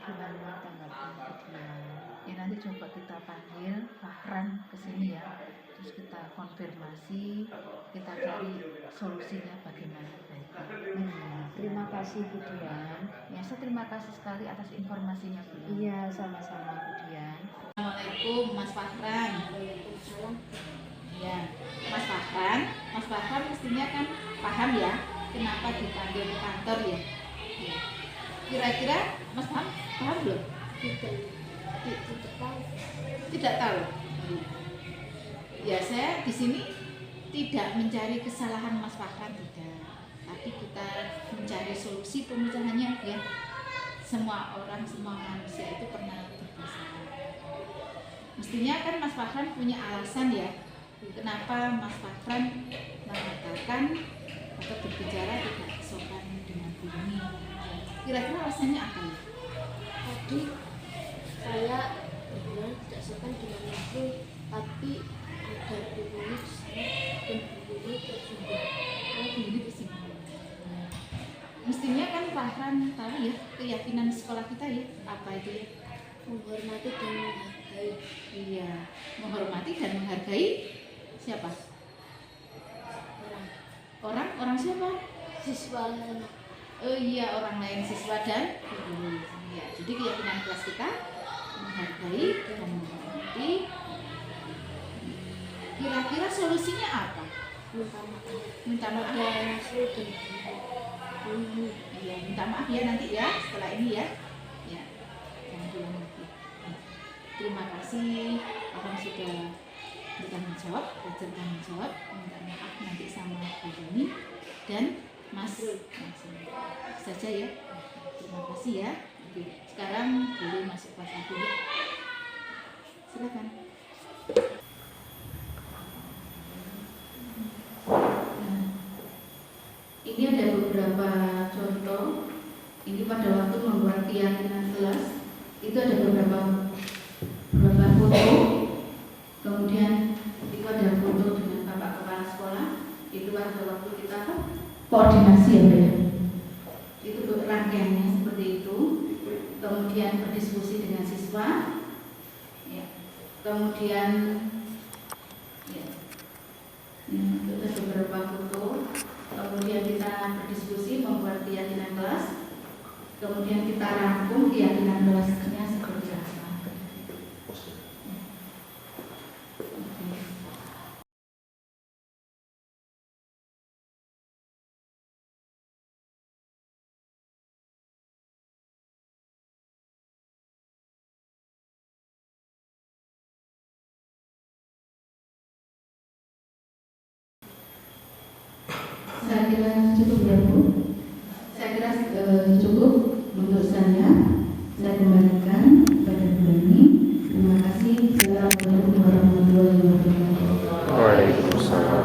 [SPEAKER 6] Gimana tanggapan dia? Ya nanti coba kita panggil Fahran ke sini ya. Terus kita konfirmasi, kita cari solusinya bagaimana baiknya.
[SPEAKER 7] Terima kasih Bu Dian.
[SPEAKER 6] Ya, saya terima kasih sekali atas informasinya Bu.
[SPEAKER 7] Iya, sama-sama Bu Dian.
[SPEAKER 5] Assalamualaikum Mas Fahran. Ya, Mas Fahran mestinya kan paham ya kenapa dipanggil ke kantor ya. Ya. Kira-kira Mas paham belum? Tidak tahu. Ya, saya di sini tidak mencari kesalahan Mas Fahran, tidak, tapi kita mencari solusi pemecahannya ya. semua orang, semua manusia itu pernah berdosa. Mestinya kan Mas Fahran punya alasan ya, kenapa Mas Fahran mengatakan atau berbicara tidak sopan dengan Bu Yuni. Kira-kira alasannya apa ya?
[SPEAKER 8] Tadi saya bilang tidak sopan dengan ibu, tapi ada Bu Yuni di sana dan Bu Yuni tersinggung.
[SPEAKER 5] Oh, Bu Yuni tersinggung. Mestinya kan Fahran tahu ya keyakinan sekolah kita ya, apa itu ya?
[SPEAKER 8] Menghormati dan menghargai.
[SPEAKER 5] Iya, menghormati dan menghargai siapa? Orang siapa?
[SPEAKER 8] Siswa
[SPEAKER 5] Oh iya, orang lain, siswa dan guru. Ya, jadi keyakinan kelas kita menghargai dan menghormati. Kira-kira solusinya apa?
[SPEAKER 8] minta maaf
[SPEAKER 5] Minta maaf.
[SPEAKER 8] dan masuk dan
[SPEAKER 5] Iya, minta maaf ya nanti ya setelah ini ya. Ya, jangan diulang lagi. Terima kasih, orang sudah bertanggung jawab, belajar tanggung jawab, minta maaf nanti sama Bu Yuni dan Mas saja ya. Terima kasih ya. Oke, sekarang boleh masuk kelas satu ya. Silakan.
[SPEAKER 4] Ini ada beberapa contoh. Ini pada waktu membuat keyakinan kelas itu ada beberapa foto. Kemudian itu ada foto dengan Bapak Kepala Sekolah. Itu pada waktu kita koordinasi ya, Beda. Itu rangkaiannya seperti itu. Kemudian berdiskusi dengan siswa. Ya. Kemudian ya. Itu ada beberapa foto. Kemudian kita berdiskusi membuat keyakinan kelas. Kemudian kita rangkum keyakinan kelasnya seperti apa. Saya kira cukup ya Bu. Saya kira cukup untuk saya. Saya kembalikan kepada Bu Yuni. Terima kasih. Assalamualaikum warahmatullahi wabarakatuh.
[SPEAKER 9] Waalaikumsalam.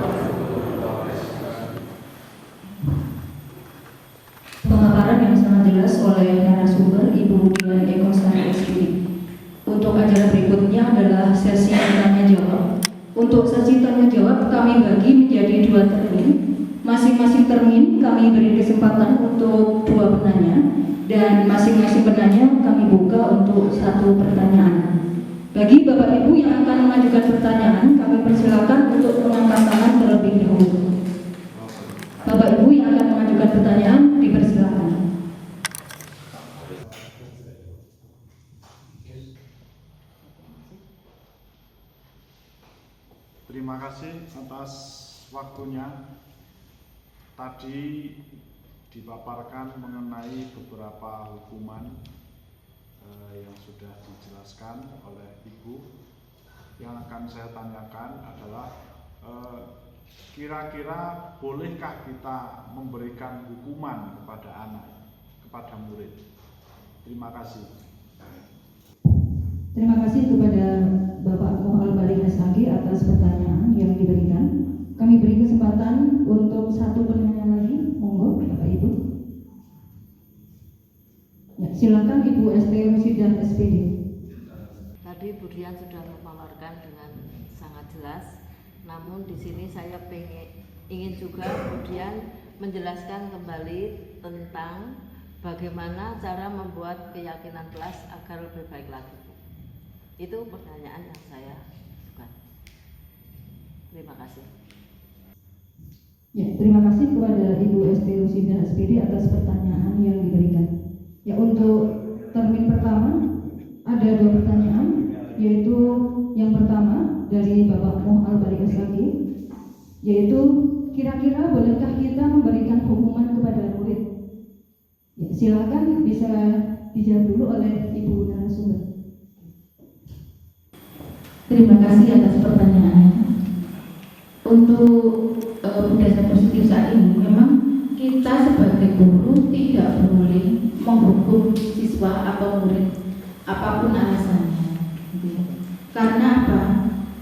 [SPEAKER 1] Pemaparan yang sangat jelas oleh narasumber Ibu Dian Ekosari SPD. Untuk acara berikutnya adalah sesi tanya jawab. Untuk sesi tanya jawab kami bagi menjadi 2 termin. Masing-masing termin kami beri kesempatan untuk 2 penanya dan masing-masing penanya kami buka untuk 1 pertanyaan. Bagi Bapak Ibu yang akan mengajukan pertanyaan, kami persilakan untuk mengangkat tangan terlebih dahulu. Bapak Ibu yang akan mengajukan pertanyaan dipersilakan.
[SPEAKER 10] Terima kasih atas waktunya. Tadi dipaparkan mengenai beberapa hukuman yang sudah dijelaskan oleh Ibu. Yang akan saya tanyakan adalah kira-kira bolehkah kita memberikan hukuman kepada anak, kepada murid? Terima kasih.
[SPEAKER 1] Terima kasih kepada Bapak Muhammad Balik SAG atas pertanyaan yang diberikan. Kami beri kesempatan untuk 1 penanya lagi, monggo Bapak Ibu. Ya, silakan Ibu ST Rusidah SPD.
[SPEAKER 11] Tadi Bu Dian sudah memaparkan dengan sangat jelas, namun di sini saya ingin juga Bu Dian menjelaskan kembali tentang bagaimana cara membuat keyakinan kelas agar lebih baik lagi. Itu pertanyaan yang saya suka. Terima kasih.
[SPEAKER 1] Ya, terima kasih kepada Ibu ST Rusidah SPD atas pertanyaan yang diberikan. Ya, untuk termin pertama ada 2 pertanyaan, yaitu yang pertama dari Bapak Muhammad Balik SAG, yaitu kira-kira bolehkah kita memberikan hukuman kepada murid? Ya, silakan bisa dijawab dulu oleh Ibu narasumber.
[SPEAKER 4] Terima kasih atas pertanyaannya. Untuk budaya positif saat ini memang kita sebagai guru tidak boleh menghukum siswa atau murid apapun alasannya. Karena apa?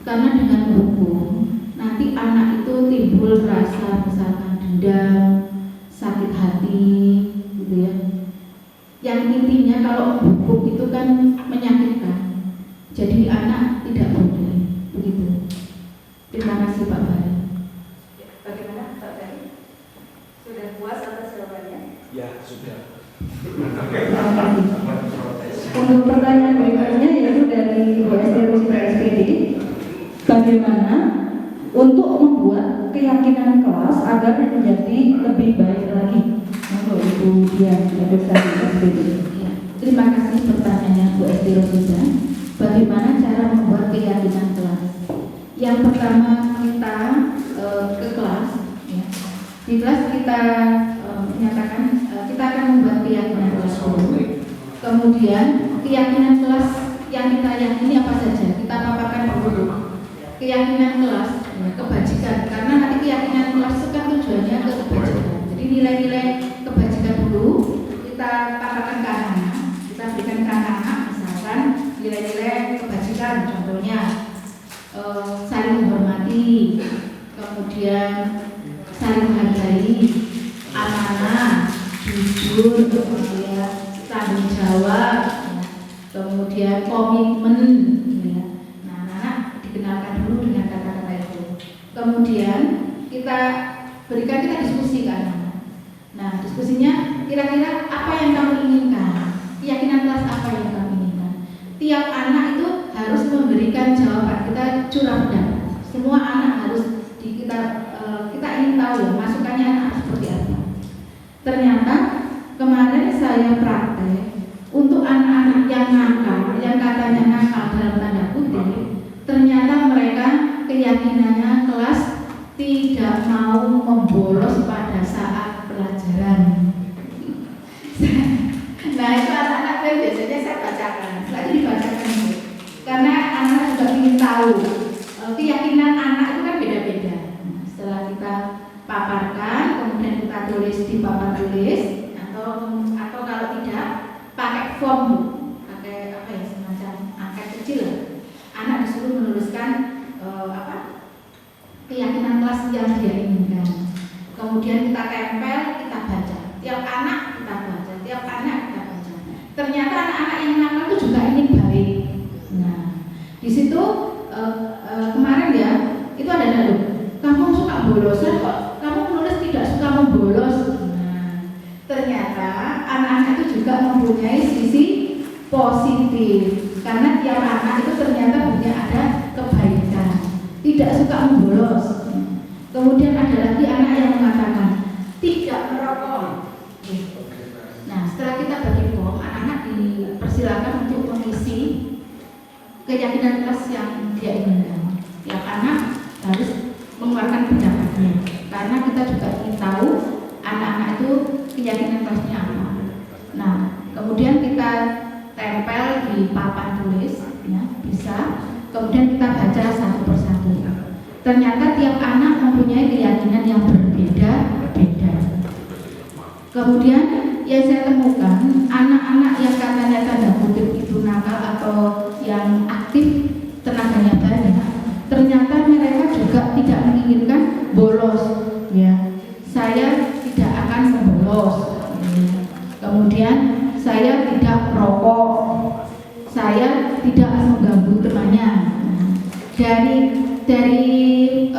[SPEAKER 4] Karena dengan menghukum nanti anak itu timbul rasa misalkan dendam, sakit hati, gitu ya. Yang intinya kalau menghukum itu kan menyakitkan. Jadi anak tidak boleh begitu. Terima kasih Pak Bari.
[SPEAKER 1] Bagaimana Pak Bari? Sudah puas atas jawabannya?
[SPEAKER 10] Ya, sudah.
[SPEAKER 1] Untuk pertanyaan berikutnya yaitu dari Ibu SD Rosita SPD, bagaimana untuk membuat keyakinan kelas agar menjadi lebih baik lagi untuk Ibu Dian Edukasi SPD?
[SPEAKER 4] Ya, terima kasih pertanyaannya Bu SD Rosita. Bagaimana cara membuat keyakinan kelas? Yang pertama kita ke kelas, ya. Di kelas kita menyatakan kita akan membuat keyakinan kelas dulu. Kemudian keyakinan kelas yang kita yakini apa saja kita paparkan dulu. Keyakinan kelas, ya, kebajikan, karena nanti keyakinan kelas itu kan tujuannya ke kebajikan. Jadi nilai-nilai kebajikan dulu kita paparkan ke anak-anak, kita berikan ke anak-anak, misalkan nilai-nilai kebajikan, contohnya saling menghormati, kemudian saling menghargai, amanah, jujur, kemudian tanggung jawab, ya, kemudian komitmen, ya. Nah, anak dikenalkan dulu dengan kata-kata itu. Kemudian kita diskusi kan. Nah, diskusinya kira-kira apa yang kamu inginkan? Keyakinan kelas apa yang kamu inginkan? Tiap anak itu harus memberikan jawaban. Kita curah pendapat. Semua anak harus kita ingin tahu ya, masukannya anak seperti apa. Ternyata kemarin saya praktek untuk anak-anak yang nakal, yang katanya nakal dalam tanda kutip, ternyata mereka keyakinannya kelas tidak mau membolos pada saat pelajaran. Nah, itu anak-anak yang biasanya saya bacakan, lagi dibacakan itu. Karena anak-anak juga ingin tahu keyakinan anak itu kan beda-beda. Nah, setelah kita paparkan, kemudian kita tulis di papan tulis, atau kalau tidak pakai form, pakai apa ya, semacam angket kecil. Anak disuruh menuliskan keyakinan kelas yang dia inginkan. Kemudian kita tempel, kita baca. Tiap anak kita baca, tiap anak kita baca. Ternyata anak-anak yang nakal itu juga ingin baik. Nah, di situ kemarin ya, itu ada lalu. Kamu suka bolosan kok? Kamu menulis tidak suka membolos. Nah, ternyata anak-anak itu juga mempunyai sisi positif. Karena tiap anak itu ternyata punya ada kebaikan. Tidak suka membolos. Kemudian ada lagi anak yang mengatakan tidak merokok. Nah, setelah kita bagi form, anak-anak dipersilakan untuk mengisi keyakinan kelas yang dia inginkan. Tiap anak harus mengeluarkan pendapatnya. Karena kita juga ingin tahu anak-anak itu keyakinan kelasnya apa. Nah, kemudian kita tempel di papan tulis, ya, bisa. Kemudian kita baca satu persatu. Ternyata tiap anak mempunyai keyakinan yang berbeda-beda. Kemudian yang saya temukan, anak-anak yang katanya tanda kutip itu nakal atau yang aktif tenaganya banyak, ternyata mereka juga tidak menginginkan bolos. Ya, saya tidak akan membolos. Kemudian saya tidak merokok, saya tidak mengganggu temannya. Dari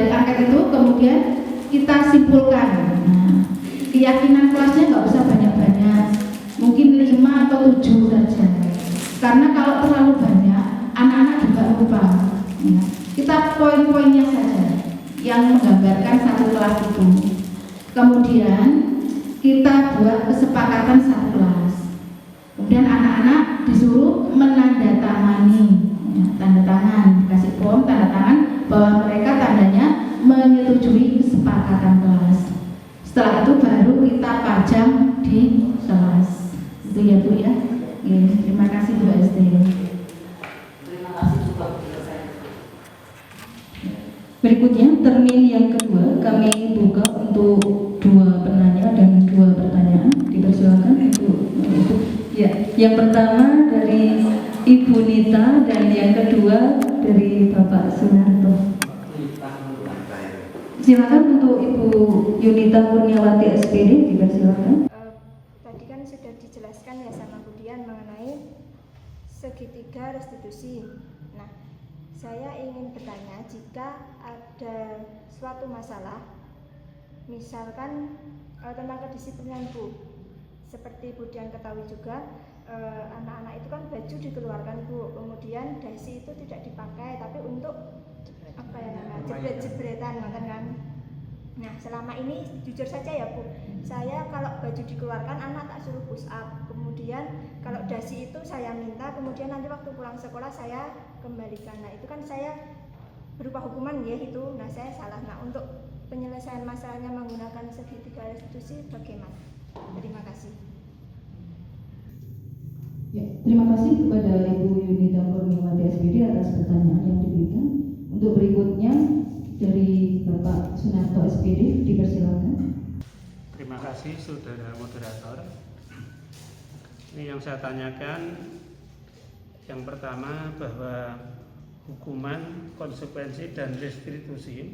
[SPEAKER 4] angket itu kemudian kita simpulkan. Keyakinan kelasnya nggak usah banyak-banyak, mungkin 5 atau 7 saja. Karena kalau terlalu banyak, anak-anak juga lupa. Kita poin-poinnya saja yang menggambarkan satu kelas itu. Kemudian kita buat kesepakatan satu kelas. Kemudian anak-anak disuruh menandatangani, tanda tangan, kasih form tanda tangan bahwa mereka tandanya menyetujui kesepakatan kelas. Setelah itu baru kita pajang di kelas. Itu ya Bu ya. Terima kasih Bu SD.
[SPEAKER 11] Terima kasih juga.
[SPEAKER 1] Berikutnya termin yang kedua kami buka untuk 2 penanya dan 2 pertanyaan. Dipersilakan untuk Yang pertama dari Ibu Nita dan yang kedua dari Bapak Sunarto. Silakan untuk Ibu Yunita Kurniawati SPD, dipersilakan.
[SPEAKER 9] Tadi kan sudah dijelaskan ya sama Bu Dian mengenai segitiga restitusi. Nah, saya ingin bertanya, jika ada suatu masalah, misalkan tentang kedisiplinan Bu, seperti Bu Dian ketahui juga, anak-anak itu kan baju dikeluarkan Bu, kemudian dasi itu tidak dipakai, tapi untuk apa ya namanya, jebret-jebretan kan. Nah, selama ini jujur saja ya Bu, saya kalau baju dikeluarkan anak tak suruh push up, kemudian kalau dasi itu saya minta, kemudian nanti waktu pulang sekolah saya kembalikan. Nah, itu kan saya berupa hukuman ya itu. Nah, saya salah. Nah, untuk penyelesaian masalahnya menggunakan segitiga restitusi bagaimana? Terima kasih.
[SPEAKER 1] Ya, terima kasih kepada Ibu Yunita Kurniawati SPD atas pertanyaan yang diberikan. Untuk berikutnya dari Bapak Sunarto SPD, dipersilakan.
[SPEAKER 3] Terima kasih saudara moderator. Ini yang saya tanyakan, yang pertama bahwa hukuman, konsekuensi dan restitusi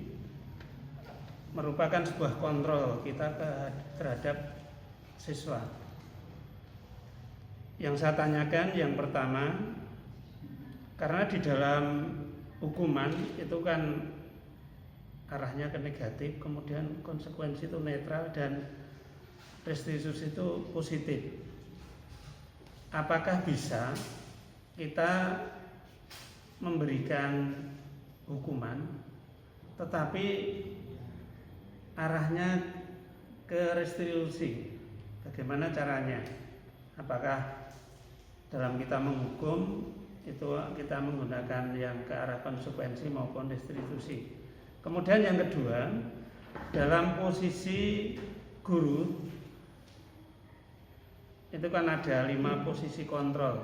[SPEAKER 3] merupakan sebuah kontrol kita terhadap siswa. Yang saya tanyakan yang pertama, karena di dalam hukuman itu kan arahnya ke negatif, kemudian konsekuensi itu netral dan restitusi itu positif. Apakah bisa kita memberikan hukuman tetapi arahnya ke restitusi? Bagaimana caranya? Apakah dalam kita menghukum itu kita menggunakan yang ke arah konsekuensi maupun restitusi? Kemudian yang kedua, dalam posisi guru itu kan ada 5 posisi kontrol.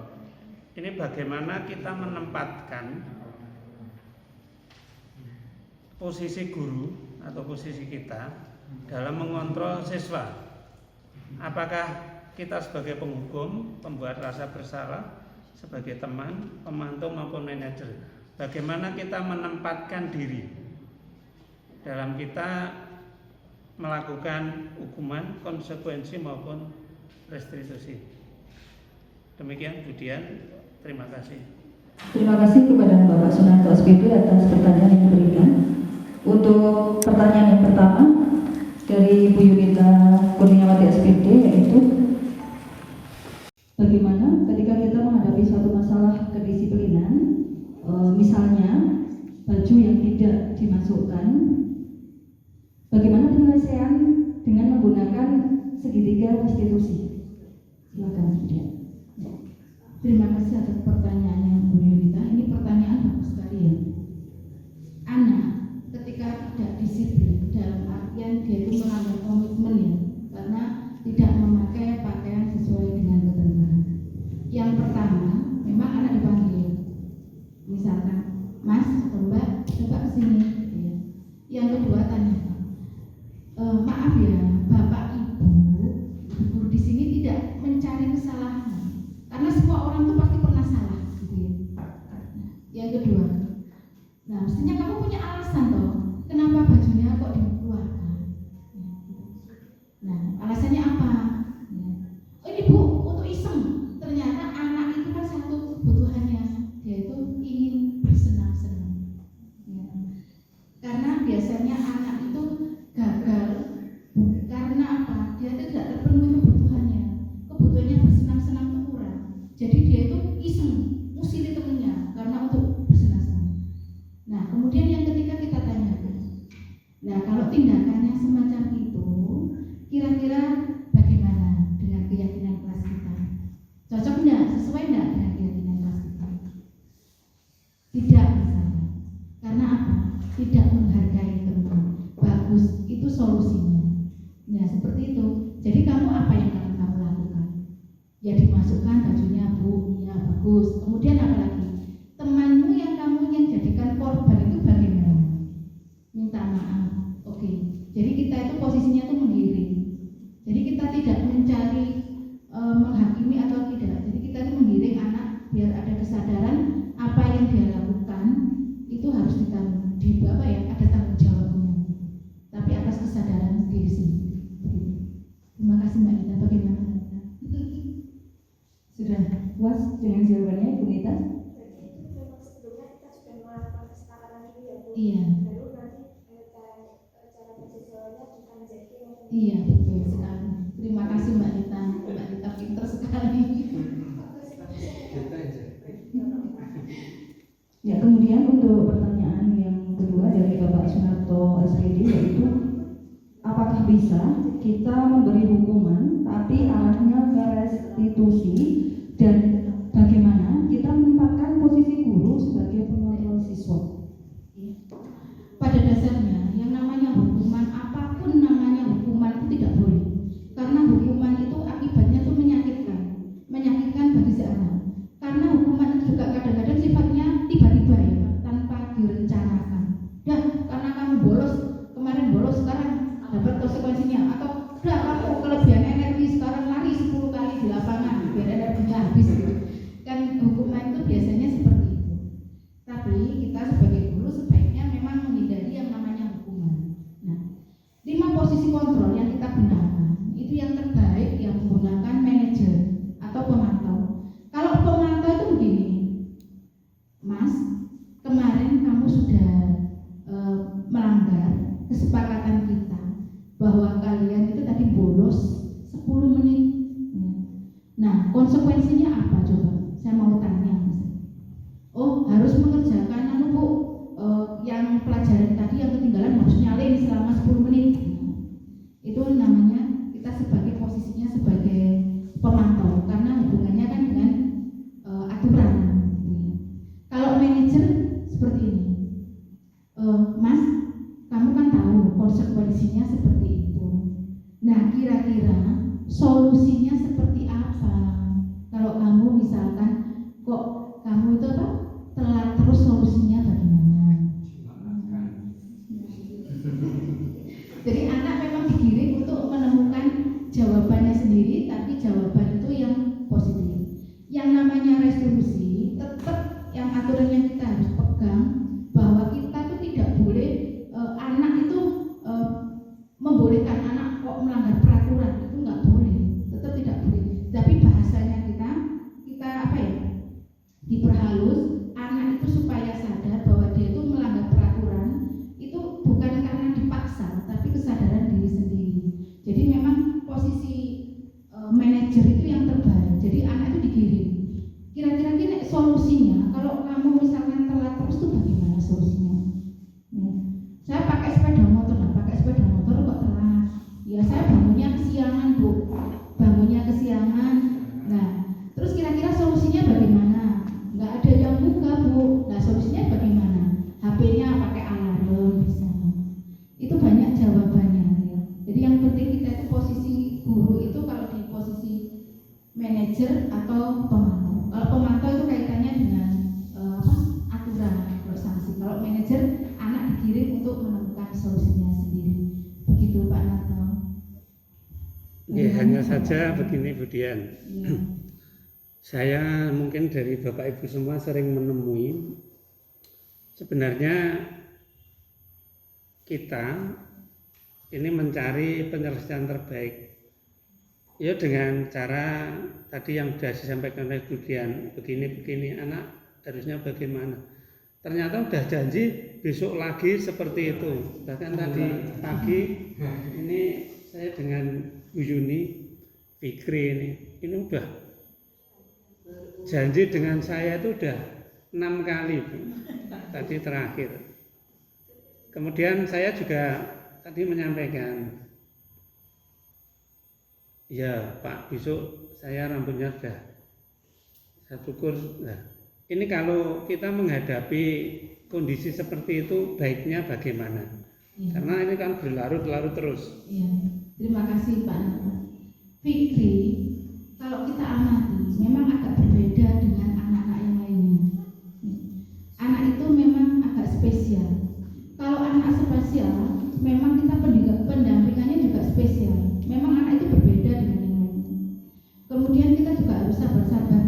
[SPEAKER 3] Ini bagaimana kita menempatkan posisi guru atau posisi kita dalam mengontrol siswa? Apakah kita sebagai penghukum, pembuat rasa bersalah, sebagai teman, pemantau maupun manajer, bagaimana kita menempatkan diri dalam kita melakukan hukuman, konsekuensi maupun restitusi? Demikian Bu Dian, terima kasih.
[SPEAKER 1] Terima kasih kepada Bapak Sunarto SPD atas pertanyaan yang diberikan. Untuk pertanyaan yang pertama dari Bu Yunita Kurniawati SPD, yaitu bagaimana ketika kita menghadapi suatu masalah kedisiplinan, misalnya baju yang tidak dimasukkan, bagaimana penyelesaian dengan menggunakan segitiga restitusi? Silakan Bu Dian.
[SPEAKER 4] Terima kasih atas pertanyaannya Bu Yunita. Ini pertanyaan bagus sekali ya. Anak ketika tidak disiplin dalam artian dia itu melanggar komitmen ya, karena tidak memakai pakaian sesuai dengan ketentuan. Yang pertama, memang anak dipanggil, misalkan Mas atau Mbak, coba kesini. Ya. Yang kedua tanya, maaf ya, Bapak Ibu, guru di sini tidak mencari kesalahan, karena semua orang itu pasti pernah salah. Gitu ya. Yang kedua, nah mestinya kamu punya alasan toh, kenapa bajunya kok dikeluarkan? Nah, alasannya apa? Oh ini Bu, untuk iseng. Ternyata anak itu kan satu kebutuhannya, dia itu ingin bersenang-senang. Ya. Karena biasanya anak itu gagal karena apa? Dia itu tidak terpenuhi kebutuhannya. Kebutuhannya bersenang-senang itu kurang. Jadi dia itu iseng, musili temennya karena untuk bersenang-senang. Nah, kemudian yang ketiga kita tanyakan. Nah, kalau tindakannya semacam itu, kira-kira bagaimana dengan keyakinan kelas kita? Cocok enggak? Sesuai enggak dengan keyakinan kelas kita? Tidak misalnya. Karena apa? Tidak menghargai teman. Bagus, itu solusinya. Nah, seperti itu. Jadi kamu apa yang akan kamu lakukan? Ya dimasukkan bajunya Bu, ya bagus. Kemudian apa lagi? Temanmu yang kamu yang jadikan korban itu bagaimana? Minta maaf. Oke. Jadi kita itu posisinya itu menggiring. Jadi kita tidak mencari menghakimi atau tidak. Jadi kita itu menggiring anak biar ada kesadaran apa yang dia lakukan itu harus ditanggung, ada tanggung jawabnya, tapi atas kesadaran diri sendiri. Terima kasih Mbak Nita. Bagaimana?
[SPEAKER 1] Sudah puas dengan jawabannya, Bu Nita?
[SPEAKER 9] Sebelumnya kita sudah melakukan kesepakatan dulu ya, Bu.
[SPEAKER 4] Iya.
[SPEAKER 9] Baru nanti cara penyesuaiannya kita menjadi.
[SPEAKER 4] Iya, betul sekali. Terima kasih Mbak Nita. Mbak Nita pintar sekali.
[SPEAKER 1] Ya, kemudian untuk pertanyaan yang kedua dari Bapak Sunarto SPD, yaitu apakah bisa kita memberi hukuman tapi arahnya ke restitusi, dan bagaimana kita menempatkan posisi guru sebagai pengontrol siswa?
[SPEAKER 4] Pada dasarnya yang namanya hukuman, apapun namanya hukuman itu tidak boleh, karena hukuman itu akibatnya itu menyakitkan bagi si anak. Karena hukuman itu juga kadang-kadang sifatnya tiba-tiba ya, tanpa direncanakan. Karena kamu kemarin bolos, sekarang dapat konsekuensinya, atau kamu kelebihan energi, sekarang lari 10 kali di lapangan biar energinya habis gitu. Kan hukuman itu biasanya seperti itu. Tapi kita sebagai guru sebaiknya memang menghindari yang namanya hukuman. Nah, 5 posisi kontrol yang kita gunakan itu yang terbaik yang menggunakan manajer atau pemantau. Kalau pemantau itu begini, Mas, kemarin kamu sudah melanggar kesepakatan kita bahwa kalian itu tadi bolos 10 menit. Nah, konsekuensinya apa coba? Saya mau tanya. Oh, harus mengerjakan Bu, yang pelajaran tadi yang ketinggalan harus nyalin selama 10 menit. Itu namanya kita sebagai posisinya sebagai pemantau, karena hubungannya kan dengan aturan. Kalau manajer seperti ini, Mas, kamu kan tahu konsekuensinya seperti itu. Nah, kira-kira solusinya seperti apa? Kalau kamu misalkan kok kamu itu telat terus, solusinya bagaimana? Jadi anak memang digiring untuk menemukan jawabannya sendiri, tapi jawaban itu yang positif. Yang namanya restitusi tetap yang aturan yang kita harus pegang, bahwa kita itu tidak boleh anak itu membolehkan anak kok melanggar peraturan, itu nggak boleh, tetap tidak boleh. Tapi bahasanya kita diperhalus anak itu supaya sadar bahwa dia itu melanggar peraturan itu bukan karena dipaksa, tapi kesadaran diri sendiri. Jadi memang posisi manajer itu yang terbaik. Jadi anak itu digiring. Kira-kira solusinya, kalau kamu misalkan telat terus tuh bagaimana solusinya? Ya. Saya pakai sepeda motor kok telat. Ya saya bangunnya kesiangan Bu, Nah, terus kira-kira solusinya bagaimana? Nggak ada yang buka Bu. Nah, solusinya bagaimana? HP-nya pakai alarm bisa. Itu banyak jawabannya ya. Jadi yang penting kita itu posisi guru itu kalau di posisi manajer atau pemantau. Kalau pemantau itu kaitannya dengan aturan atau sanksi. Kalau manajer, anak digiring untuk menemukan solusinya sendiri. Begitu Pak Narto.
[SPEAKER 3] Ya, hanya saja begini Bu Dian. Ya. Saya mungkin dari Bapak Ibu semua sering menemui, sebenarnya kita ini mencari penyelesaian terbaik. Ya dengan cara tadi yang sudah disampaikan oleh Bu Dian, begini anak harusnya bagaimana. Ternyata sudah janji besok lagi seperti itu. Bahkan tadi pagi ini saya dengan Bu Yuni Fikri ini udah janji dengan saya itu udah 6 kali Bu. Tadi terakhir. Kemudian saya juga tadi menyampaikan, ya Pak, besok saya rambutnya sudah saya cukur. Nah, ini kalau kita menghadapi kondisi seperti itu baiknya bagaimana? Ya. Karena ini kan berlarut-larut terus.
[SPEAKER 4] Ya. Terima kasih Pak Narto. Fikri, kalau kita amati memang agak berbeda dengan anak-anak yang lainnya. Anak itu memang agak spesial. Kalau anak spesial, memang kita pendampingannya juga spesial. Memang anak itu berbeda dengan yang lainnya. Kemudian kita juga harus sabar-sabar.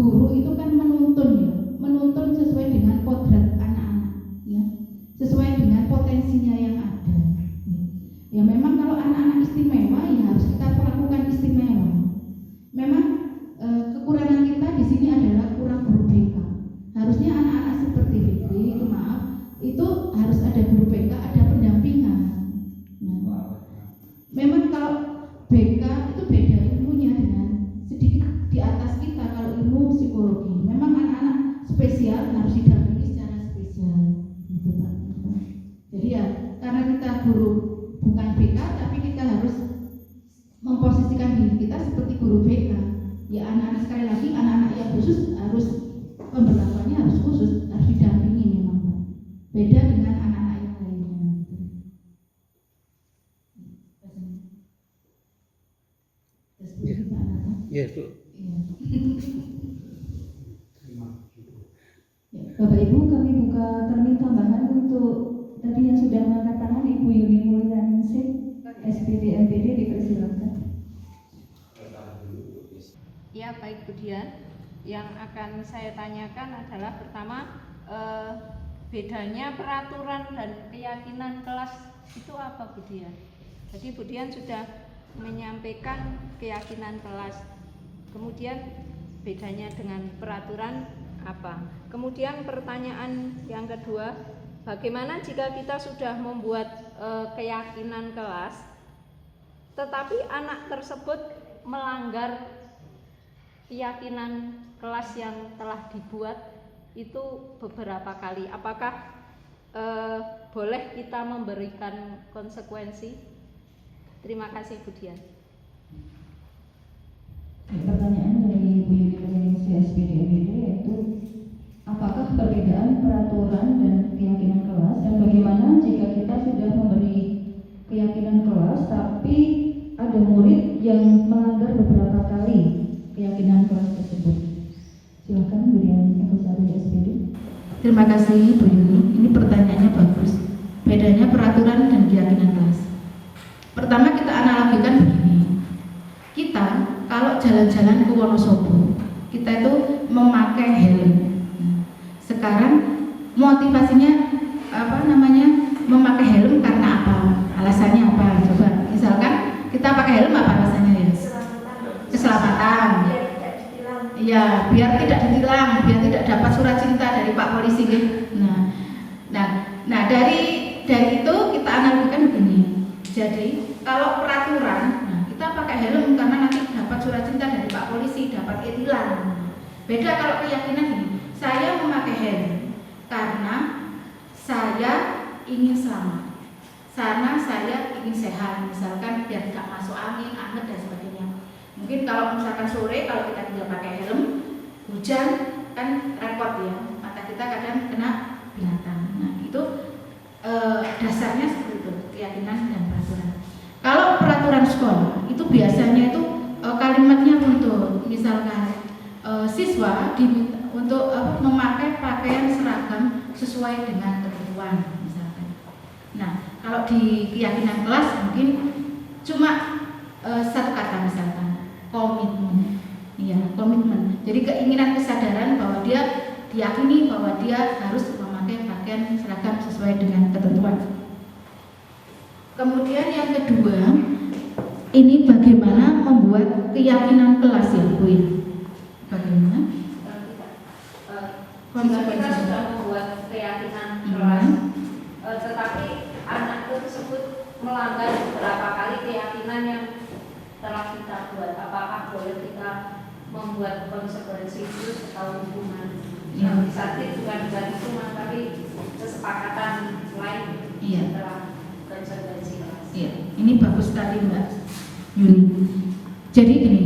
[SPEAKER 4] guru itu kan menuntun ya, menuntun sesuai dengan kodrat anak-anak, ya, sesuai dengan potensinya yang ada. Ya memang kalau anak-anak istimewa ya harus kita perlakukan istimewa. Memang kekurangan kita di sini adalah kurang guru BK. Harusnya anak-anak seperti Fikri itu harus ada guru BK, ada pendampingan. Nah, memang kalau BK itu beda ilmunya dengan sedikit di atas kita kalau ilmu psikologi. Memang anak-anak spesial harus didampingi secara spesial, gitu Pak. Jadi ya karena kita guru bukan BK, tapi kita harus memposisikan diri kita seperti guru BK. Ya anak-anak, sekali lagi anak-anak yang khusus harus pemberlakuannya harus khusus, harus didampingi memang Pak. Beda dengan anak-anak yang lainnya.
[SPEAKER 3] Ya, Bu.
[SPEAKER 1] Bapak Ibu, kami buka termin tambahan untuk tadi yang sudah mengangkat tangan Ibu Yuni Mulyaningsih, SPD MPD, dipersilakan.
[SPEAKER 11] Ya baik Bu Dian, yang akan saya tanyakan adalah pertama bedanya peraturan dan keyakinan kelas itu apa Bu Dian? Jadi Bu Dian sudah menyampaikan keyakinan kelas, kemudian bedanya dengan peraturan apa? Kemudian pertanyaan yang kedua, bagaimana jika kita sudah membuat keyakinan kelas tetapi anak tersebut melanggar keyakinan kelas yang telah dibuat itu beberapa kali, apakah boleh kita memberikan konsekuensi? Terima kasih Bu Dian.
[SPEAKER 1] Pertanyaan dari Ibu Yuni Mulyaningsih, SPD MPD, yaitu apakah perbedaan peraturan dan keyakinan kelas, dan bagaimana jika kita sudah memberi keyakinan kelas tapi ada murid yang melanggar beberapa kali keyakinan kelas tersebut? Silakan Bu Dian Ekosari, SPD.
[SPEAKER 4] Terima kasih Bu Yuni. Ini pertanyaannya bagus. Bedanya peraturan dan keyakinan kelas. Pertama kita analogikan begini. Kita kalau jalan-jalan ke Wonosobo, kita itu memakai helm. Sekarang motivasinya memakai helm karena apa? Alasannya apa? Coba. Misalkan kita pakai helm, apa alasannya ya? Keselamatan. Iya, biar tidak ditilang, biar tidak dapat surat cinta dari Pak Polisi. Nah dari itu kita analogikan begini. Jadi kalau peraturan, kita pakai helm karena nanti dapat surat cinta dari Pak Polisi, dapat e-tilang. Beda kalau keyakinan gini, saya memakai helm karena saya ingin selamat, karena saya ingin sehat, misalkan biar tidak masuk angin, anget dan sebagainya. Mungkin kalau misalkan sore kalau kita tidak pakai helm, hujan kan repot ya, mata kita kadang kena binatang. Nah itu dasarnya seperti itu, keyakinan dan peraturan. Kalau peraturan sekolah itu biasanya itu kalimatnya untuk misalkan siswa diminta untuk memakai pakaian seragam sesuai dengan ketentuan misalkan. Nah kalau di keyakinan kelas mungkin cuma satu kata misalkan komitmen. Iya, komitmen. Jadi keinginan kesadaran bahwa dia diyakini bahwa dia harus memakai pakaian seragam sesuai dengan ketentuan. Kemudian yang kedua, ini bagaimana membuat keyakinan kelas ya Bu ya? Bagaimana?
[SPEAKER 11] Jika kita sudah membuat keyakinan kelas, tetapi anak tersebut melanggar beberapa kali keyakinan yang telah kita buat, apakah boleh kita membuat konsekuensi khusus atau hukuman? Yang bisa bukan hukuman tapi kesepakatan lain setelah konsekuensi kelas.
[SPEAKER 4] Iya, ini bagus sekali Mbak Yuni. Jadi gini,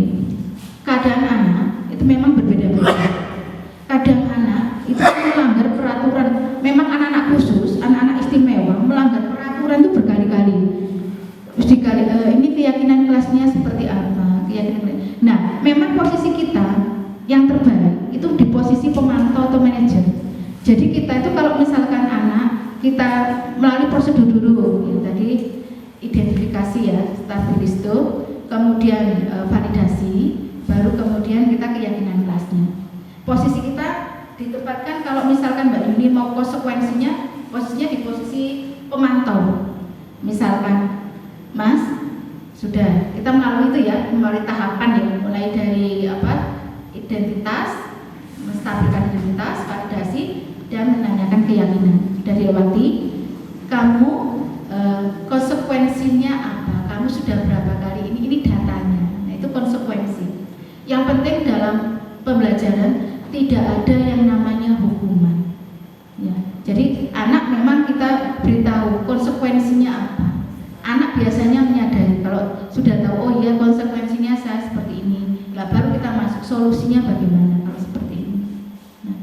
[SPEAKER 4] keadaan anak itu memang berbeda-beda. Kadang anak itu melanggar peraturan. Memang anak-anak khusus, anak-anak istimewa melanggar peraturan itu berkali-kali. Terus ini keyakinan kelasnya seperti apa? Nah, memang posisi kita yang terbaik itu di posisi pemantau atau manajer. Jadi kita itu kalau misalkan anak kita melalui prosedur dulu, ya, tadi identifikasi ya, stabilis itu, kemudian validasi, baru kemudian kita keyakinan kelasnya. ini mau konsekuensinya posisinya di posisi pemantau. Misalkan, Mas, sudah kita melalui itu ya, melalui tahapan ya, mulai dari identitas, menstabilkan identitas, validasi, dan menanyakan keyakinan. Sudah dilewati, kamu konsekuensinya apa? Kamu sudah berapa kali ini datanya. Nah, itu konsekuensi. Yang penting dalam pembelajaran tidak ada yang namanya hukuman. Ya, jadi anak memang kita beritahu konsekuensinya apa. Anak biasanya menyadari kalau sudah tahu, oh iya konsekuensinya saya seperti ini. Lah baru kita masuk solusinya bagaimana kalau seperti ini. Nah,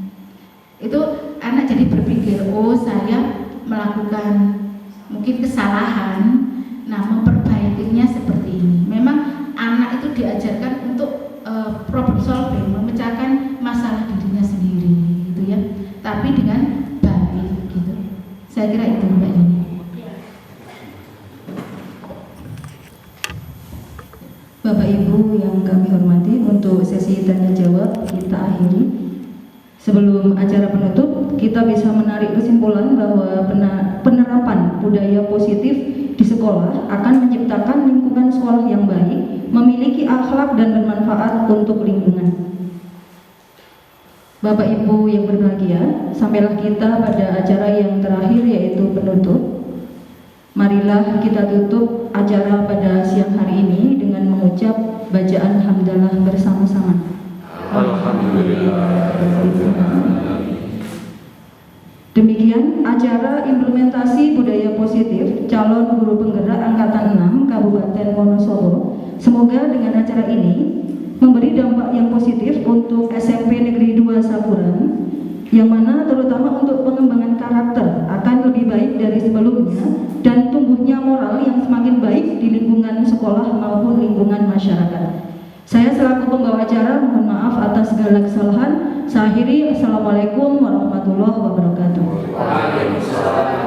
[SPEAKER 4] itu anak jadi berpikir, oh saya melakukan mungkin kesalahan, nah memperbaikinya seperti ini. Memang anak itu diajarkan untuk problem solving, memecahkan masalah dirinya sendiri, gitu ya. Tapi dengan baik, gitu. Saya kira itu Mbak Dini.
[SPEAKER 1] Bapak Ibu yang kami hormati, untuk sesi tanya jawab kita akhiri. Sebelum acara penutup, kita bisa menarik kesimpulan bahwa penerapan budaya positif di sekolah akan menciptakan lingkungan sekolah yang baik, memiliki akhlak dan bermanfaat untuk lingkungan. Bapak Ibu yang berbahagia, sampailah kita pada acara yang terakhir yaitu penutup. Marilah kita tutup acara pada siang hari ini dengan mengucap bacaan hamdalah bersama-sama. Alhamdulillah. Demikian acara implementasi budaya positif calon guru penggerak angkatan 6 Kabupaten Wonosobo. Semoga dengan acara ini memberi dampak yang positif untuk SMP Negeri 2 Saburan, yang mana terutama untuk pengembangan karakter akan lebih baik dari sebelumnya dan tumbuhnya moral yang semakin baik di lingkungan sekolah maupun lingkungan masyarakat. Saya selaku pembawa acara mohon maaf atas segala kesalahan. Saya akhiri. Assalamualaikum warahmatullahi wabarakatuh. Waalaikumsalam.